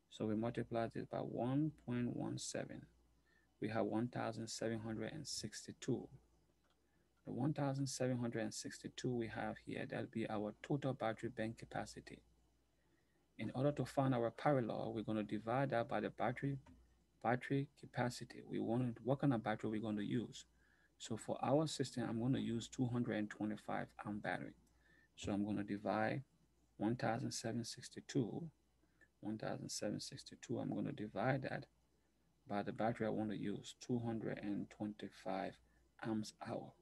So we multiply this by 1.17. We have 1,762. The 1,762 we have here, that'll be our total battery bank capacity. In order to find our parallel, we're going to divide that by the battery capacity. We want to, what kind of battery we're going to use. So for our system, I'm going to use 225 amp battery. So I'm going to divide 1,762. 1,762, I'm going to divide that by the battery I want to use, 225 amps hour.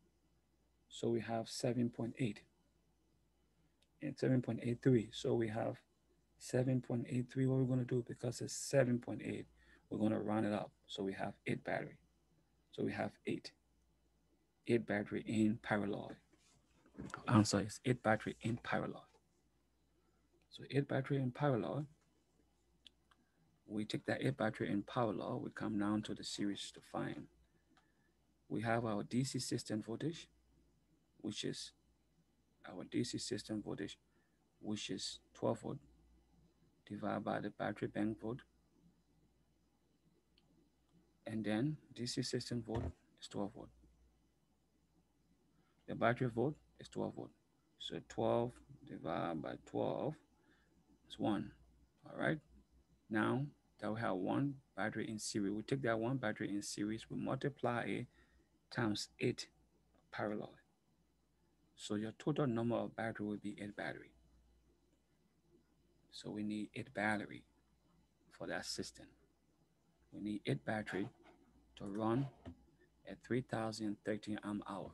So we have 7.8 and 7.83. So we have 7.83. What we're going to do, because it's 7.8, we're going to round it up. So we have 8 battery. So we have 8 battery in parallel. Answer is 8 battery in parallel. So 8 battery in parallel. We take that 8 battery in parallel. We come down to the series to find We have our DC system voltage, which is our DC system voltage, which is 12 volt, divided by the battery bank volt, and then DC system volt is 12 volt. The battery volt is 12 volt. So 12 divided by 12 is 1. All right. Now that we have one battery in series, we take that one battery in series, we multiply it times 8 parallel. So your total number of battery will be 8 battery. So we need 8 battery for that system. We need 8 battery to run at 3013 amp hour.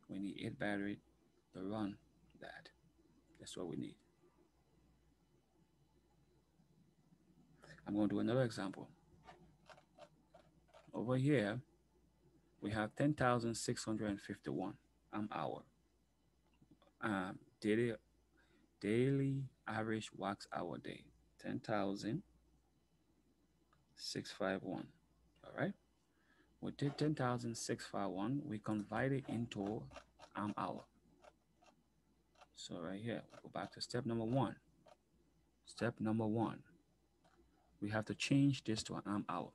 We need 8 battery to run that. That's what we need. I'm going to do another example. Over here, we have 10,651 amp hour. Daily average wax hour day, 10,651. All right. We take 10,651, we convert it into amp hour. So right here, we go back to step number one. Step number one, we have to change this to an amp hour.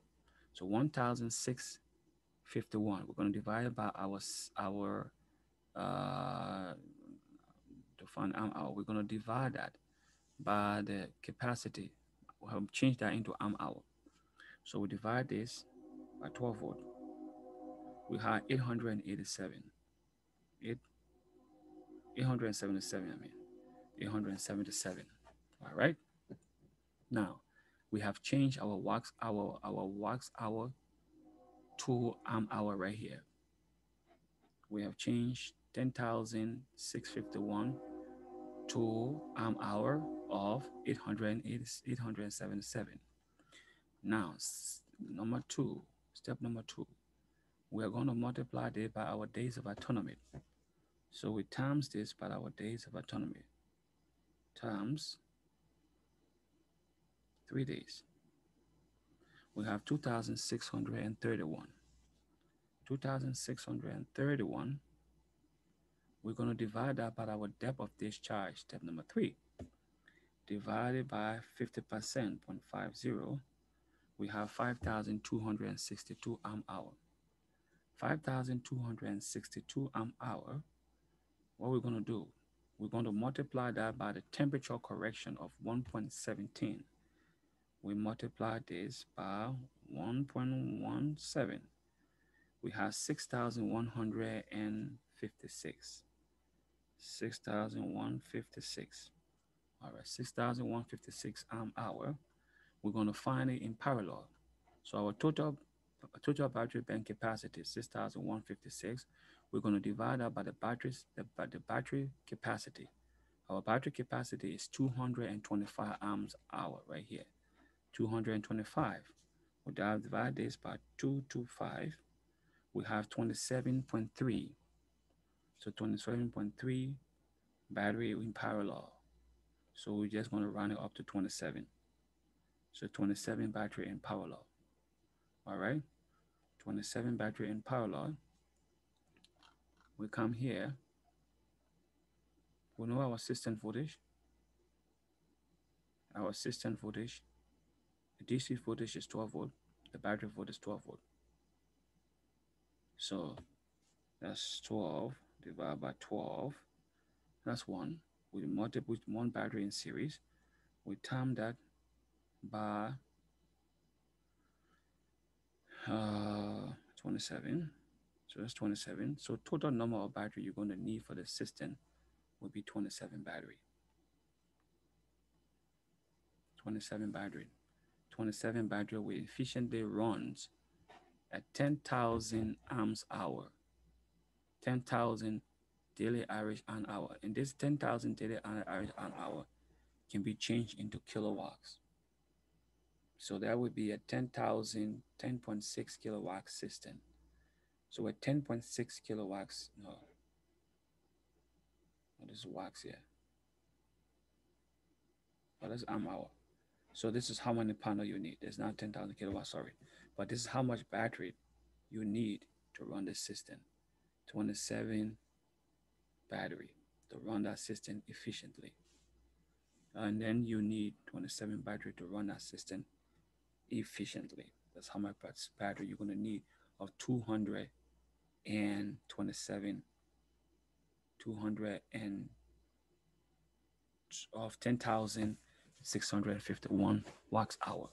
So 1,651, we're going to divide it by our to find amp hour. We're going to divide that by the capacity. We have changed that into amp hour. So we divide this by 12 volt. We have 887. 877, I mean. 877. All right. Now we have changed our wax hour to amp hour right here. We have changed 10,651 to amp hour of 877. Now, number two, step number two, we are going to multiply this by our days of autonomy. So we times this by our days of autonomy times 3 days. We have 2,631. 2,631, we're going to divide that by our depth of discharge, step number three. Divided by 50%, 0.50, we have 5,262 amp hour. 5,262 amp hour, what we're going to do, we're going to multiply that by the temperature correction of 1.17. We multiply this by 1.17. We have 6,156. 6,156. All right, 6,156 amp hour. We're going to find it in parallel. So our total battery bank capacity is 6,156. We're going to divide that by the battery capacity. Our battery capacity is 225 amps hour right here. 225. We divide this by 225. We have 27.3. So 27.3 battery in parallel. So we're just going to run it up to 27. So 27 battery in parallel. All right. 27 battery in parallel. We come here. We know our system voltage. Our system voltage. The DC voltage is 12 volt. The battery voltage is 12 volt. So that's 12 divided by 12. That's 1. We multiply with one battery in series. We time that by 27. So that's 27. So total number of battery you're going to need for the system will be 27 battery. 27 battery. 27 battery will efficiently runs at 10,000 amps hour. 10,000 daily average an hour. And this 10,000 daily average an hour can be changed into kilowatts. So that would be a 10,000, 10.6 kilowatt system. So a 10.6 kilowatts, no, this is watts here. Oh, that's amp hour. So this is how many panel you need. It's not 10,000 kilowatts, sorry. But this is how much battery you need to run the system. 27 battery to run that system efficiently. And then you need 27 battery to run that system efficiently. That's how much battery you're going to need of 227, 200 and of 10,651 watts hour.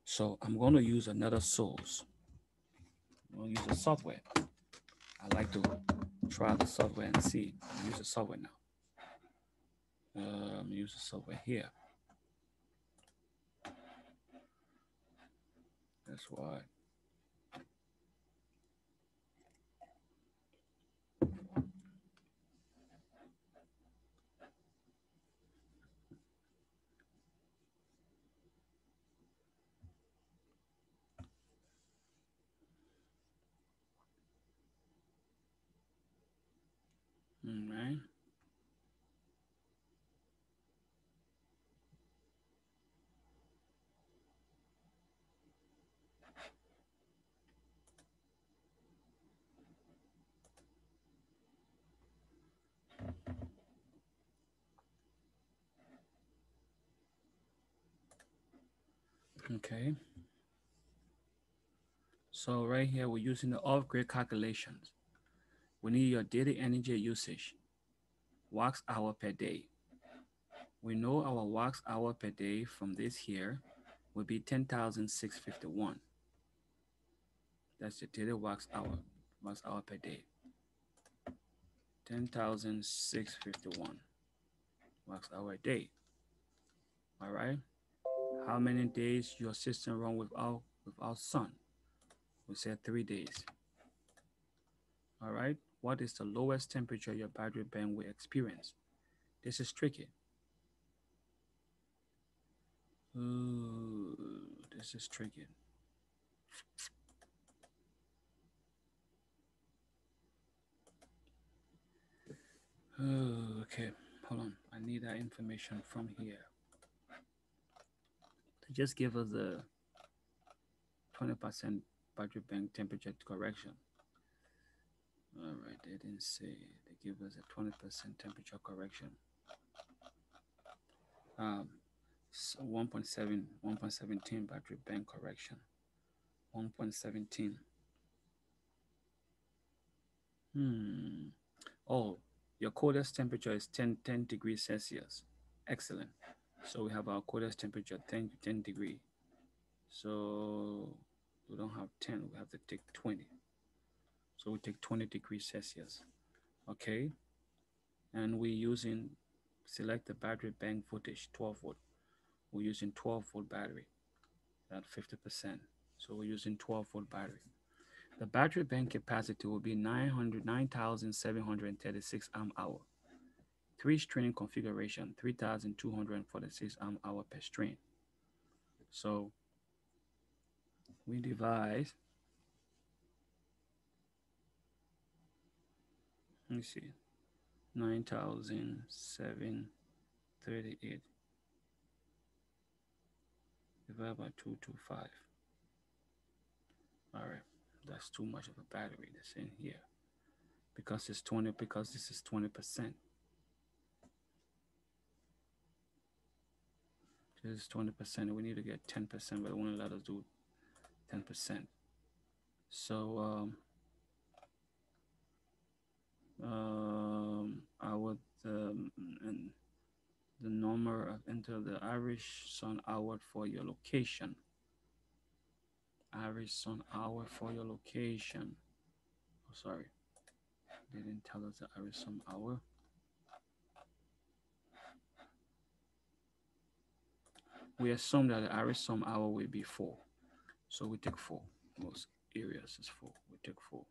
So I'm going to use another source. I'm going to use the software. I like to try the software and see. Use the software now. Use the software here. That's why. All right. Okay. So right here, we're using the off-grid calculations. We need your daily energy usage, watts hour per day. We know our watts hour per day from this here will be 10,651. That's the daily watts hour per day. 10,651 watts hour a day. All right. How many days your system run without sun? We said 3 days. All right. What is the lowest temperature your battery bank will experience? This is tricky. Ooh, this is tricky. Oh, okay. Hold on. I need that information from here. To just give us a 20% battery bank temperature correction. All right, they didn't say. They give us a 20% temperature correction. Um, so 1.17 battery bank correction. 1.17. Hmm. Oh, your coldest temperature is 10 degrees Celsius. Excellent. So we have our coldest temperature 10 degree. So we don't have 10, we have to take 20. So we take 20 degrees Celsius. Okay. And we're using, select the battery bank voltage 12 volt. We're using 12-volt battery at 50%. So we're using 12-volt battery. The battery bank capacity will be 9,736 amp hour. 3-string configuration, 3,246 amp hour per string. So we divide, let me see, 9,738 divided by 225. All right, that's too much of a battery that's in here because it's 20, because this is 20%. This is 20%. We need to get 10%, but it won't let us do 10%. So I would and the number of enter the Irish sun hour for your location. Irish sun hour for your location. Oh, sorry, they didn't tell us the Irish sun hour. We assume that the Irish sun hour will be 4, so we take 4. Most areas is 4. We take 4.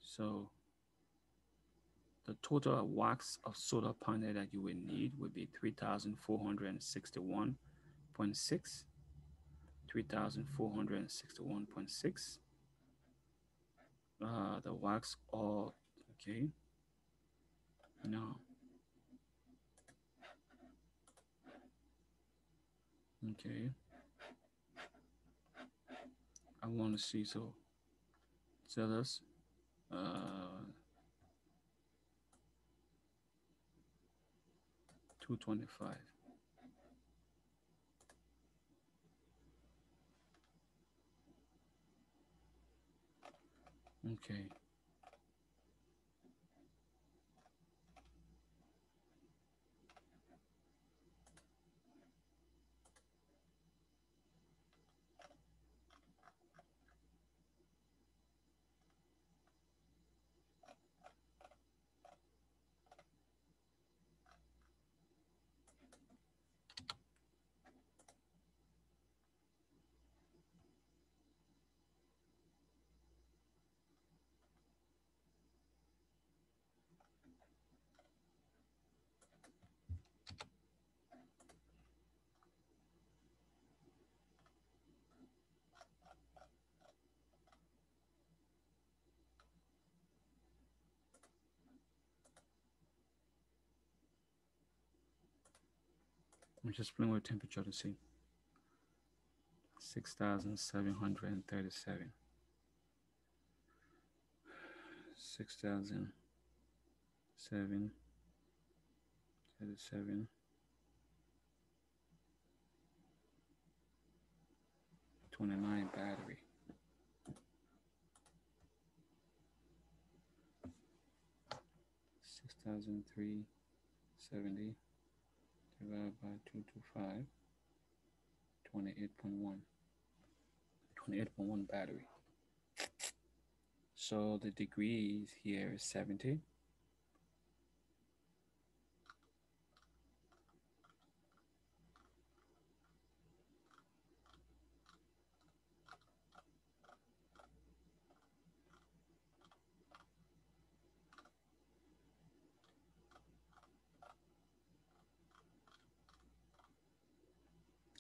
So the total watts of solar panel that you will need would be 3,461.6. 3,461.6. The watts are okay. No. Okay. I want to see. So tell us. Uh, 225. Okay. I'm just playing with temperature to see. 6,737. 6,737. 29 battery. 6,370 divided by 225. 28.1. 28.1 battery. So the degrees here is 70.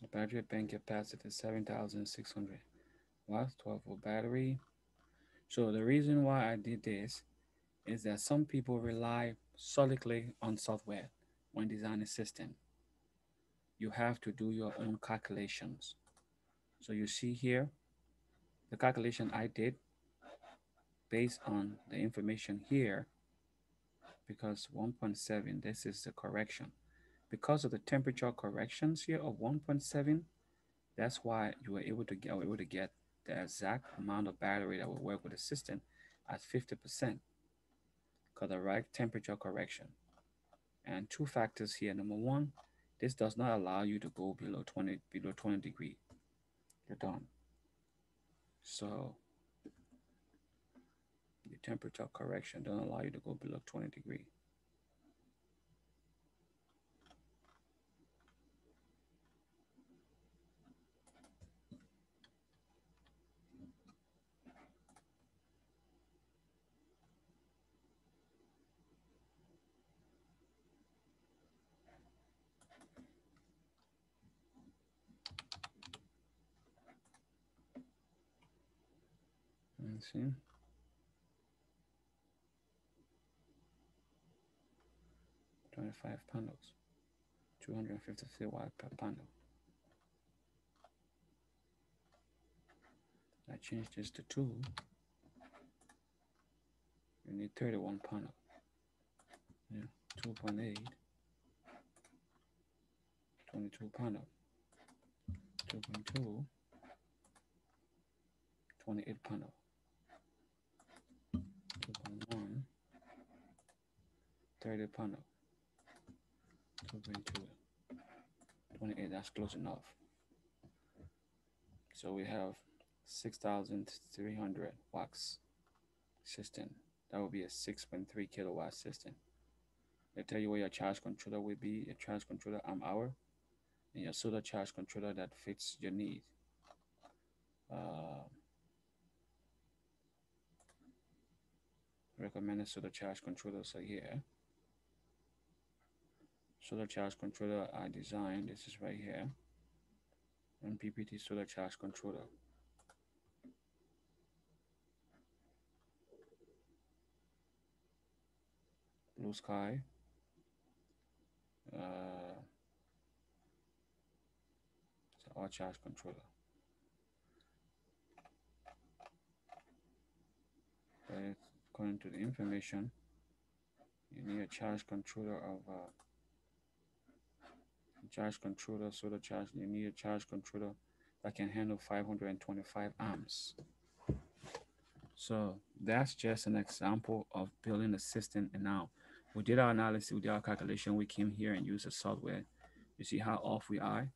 The battery bank capacity is 7,600 watts, 12-volt battery. So the reason why I did this is that some people rely solidly on software when designing a system. You have to do your own calculations. So you see here the calculation I did based on the information here, because 1.7, this is the correction. Because of the temperature corrections here of 1.7, that's why you were able to get the exact amount of battery that will work with the system at 50% because the right temperature correction. And two factors here. Number one, this does not allow you to go below 20 degree. You're done. So the temperature correction don't allow you to go below 20 degree. Let's see. 25 panels. 250 watt per panel. I changed this to 2. You need 31 panel. Yeah, 2.8. 22 panel. 2.2. 28 panel. 2.1. 30 panel. 2.2. 28. That's close enough. So we have 6,300 watts system. That would be a 6.3 kilowatt system. They tell you where your charge controller will be, your charge controller amp hour, and your solar charge controller that fits your need. Uh, Recommended solar charge controllers are here. Solar charge controller I designed, this is right here. MPPT solar charge controller. Blue sky. It's our charge controller. according to the information, you need a charge controller of charge controller, solar charge. You need a charge controller that can handle 525 amps. So that's just an example of building a system. And now we did our analysis, we did our calculation. We came here and used the software. You see how off we are.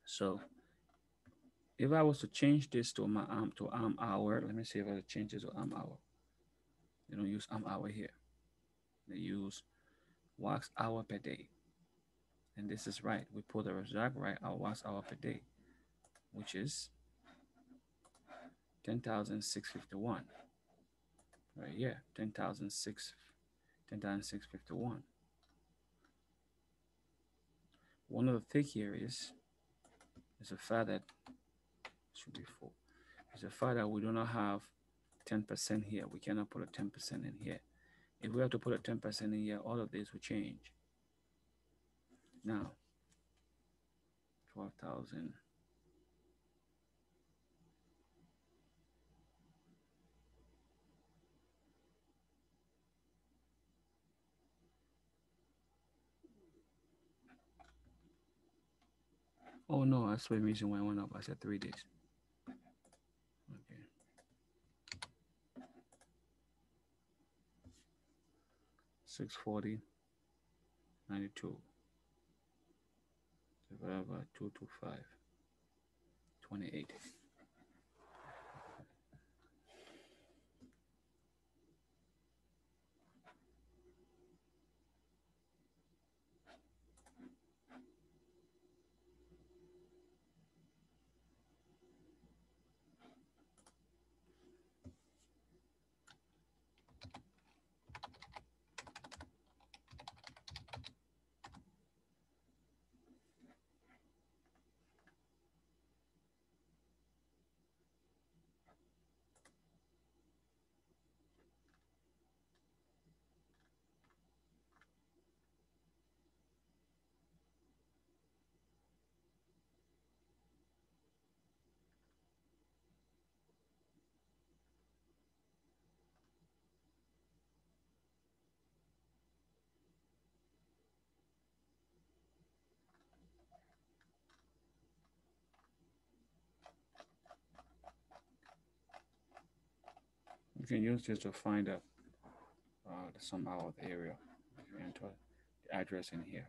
So if I was to change this to my amp hour, let me see if I change this to amp hour. They don't use amp hour here. They use wax hour per day. And this is right. We put the exact right our wax hour per day, which is 10,651. Right here, 10,651. One of the thing here is the fact that should be full. It's the fact that we do not have 10% here. We cannot put a 10% in here. If we have to put a 10% in here, all of this will change. Now, 12,000. Oh no, that's the reason why I went up. I said 3 days. Okay. 640, 92. Divided by 225, 28. You can use this to find some out of the area. If you enter the address in here.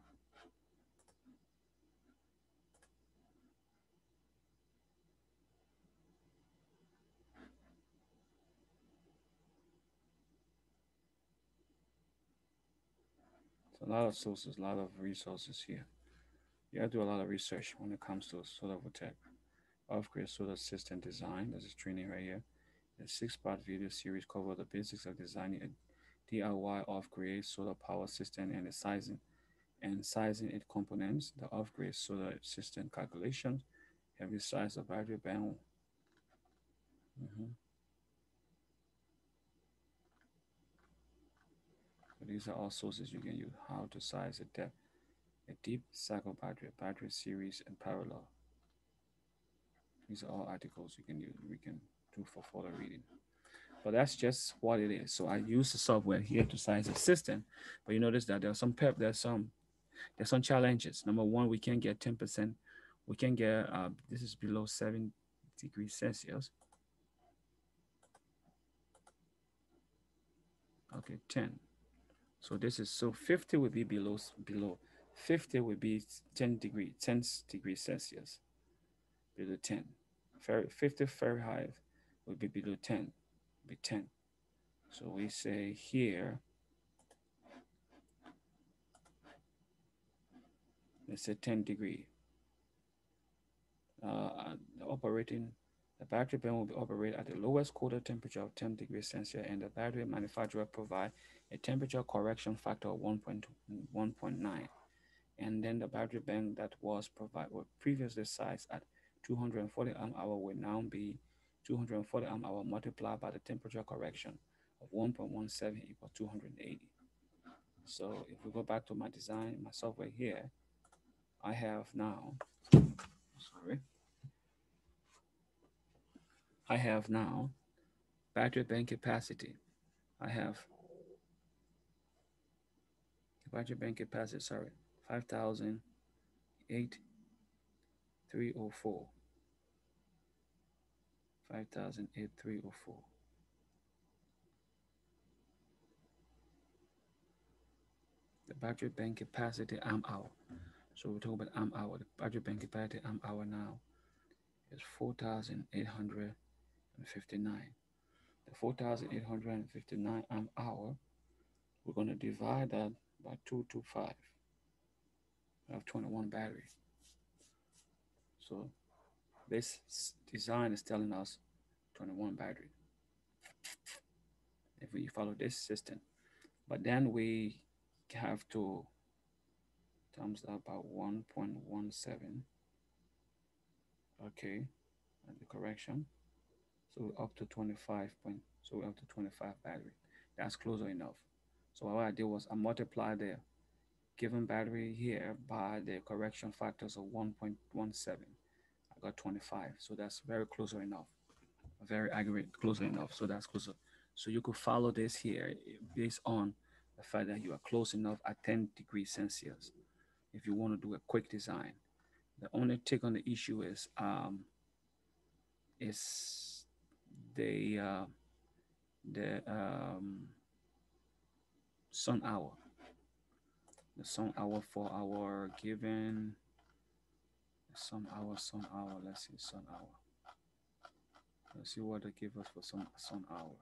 It's a lot of sources, a lot of resources here. You have to do a lot of research when it comes to solar voltaic. Off-grid solar system design. This is training right here. The six-part video series cover the basics of designing a DIY off-grid solar power system and the sizing its components, the off-grid solar system calculations, every size of battery bank. Mhm. So these are all sources you can use. How to size a deep cycle battery series, and parallel. These are all articles you can use. We can do for further reading. But that's just what it is. So I use the software here to size the system. But you notice that there's some challenges. Number one, we can't get 10%. We can get this is below 7 degrees Celsius. Okay, 10. So this is so 50 would be below 50 would be 10 degrees Celsius below 10. 50 Fahrenheit would be below 10, be 10. So we say here, let's say 10 degree. Operating, the battery bank will be operated at the lowest quarter temperature of 10 degrees Celsius, and the battery manufacturer provide a temperature correction factor of 1.9. And then the battery bank that was previously sized at 240 amp hour will now be 240 amp hour multiplied by the temperature correction of 1.17 equals 280. So if we go back to my design, my software here, I have now, sorry, I have now battery bank capacity. I have battery bank capacity, sorry, 5,008,304. 5,008,304. The battery bank capacity amp hour. So we're talking about amp hour. The battery bank capacity amp hour now is 4,859. The 4,859 amp hour, we're going to divide that by 225. We have 21 battery. So this design is telling us 21 battery if we follow this system. But then we have to times that by 1.17. Okay, and the correction. So up to 25 point, so up to 25 battery. That's closer enough. So what I did was I multiplied the given battery here by the correction factors of 1.17. I got 25. So that's very closer enough. Very accurate, closer enough. So that's closer. So you could follow this here based on the fact that you are close enough at 10 degrees Celsius. If you want to do a quick design, the only take on the issue is the uh, the sun hour. The sun hour for our given sun hour. Let's see, sun hour. Let's see what they give us for some sun hour.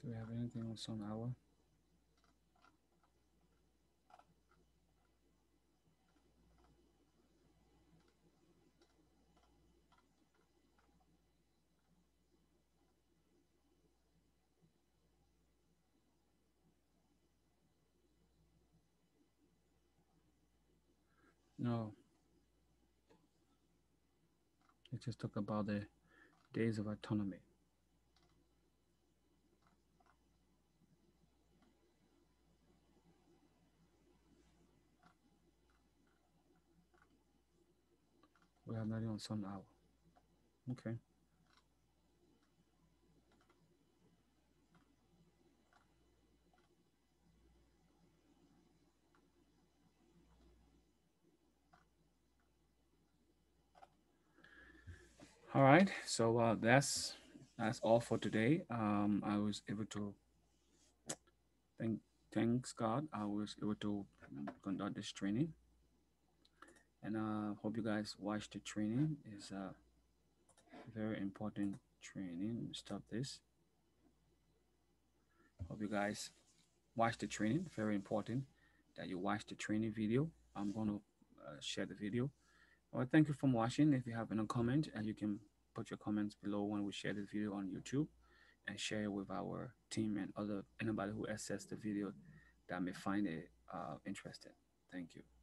Do we have anything on sun hour? No, it just talk about the days of autonomy. We have nothing on sun hour. Okay. All right. So that's all for today. I was able to thank thanks God. I was able to conduct this training, and hope you guys watch the training. It's a very important training. Stop this. Hope you guys watch the training. Very important that you watch the training video. I'm going to share the video. Well, thank you for watching. If you have any comment, you can put your comments below when we share this video on YouTube and share it with our team and other anybody who access the video that may find it interesting. Thank you.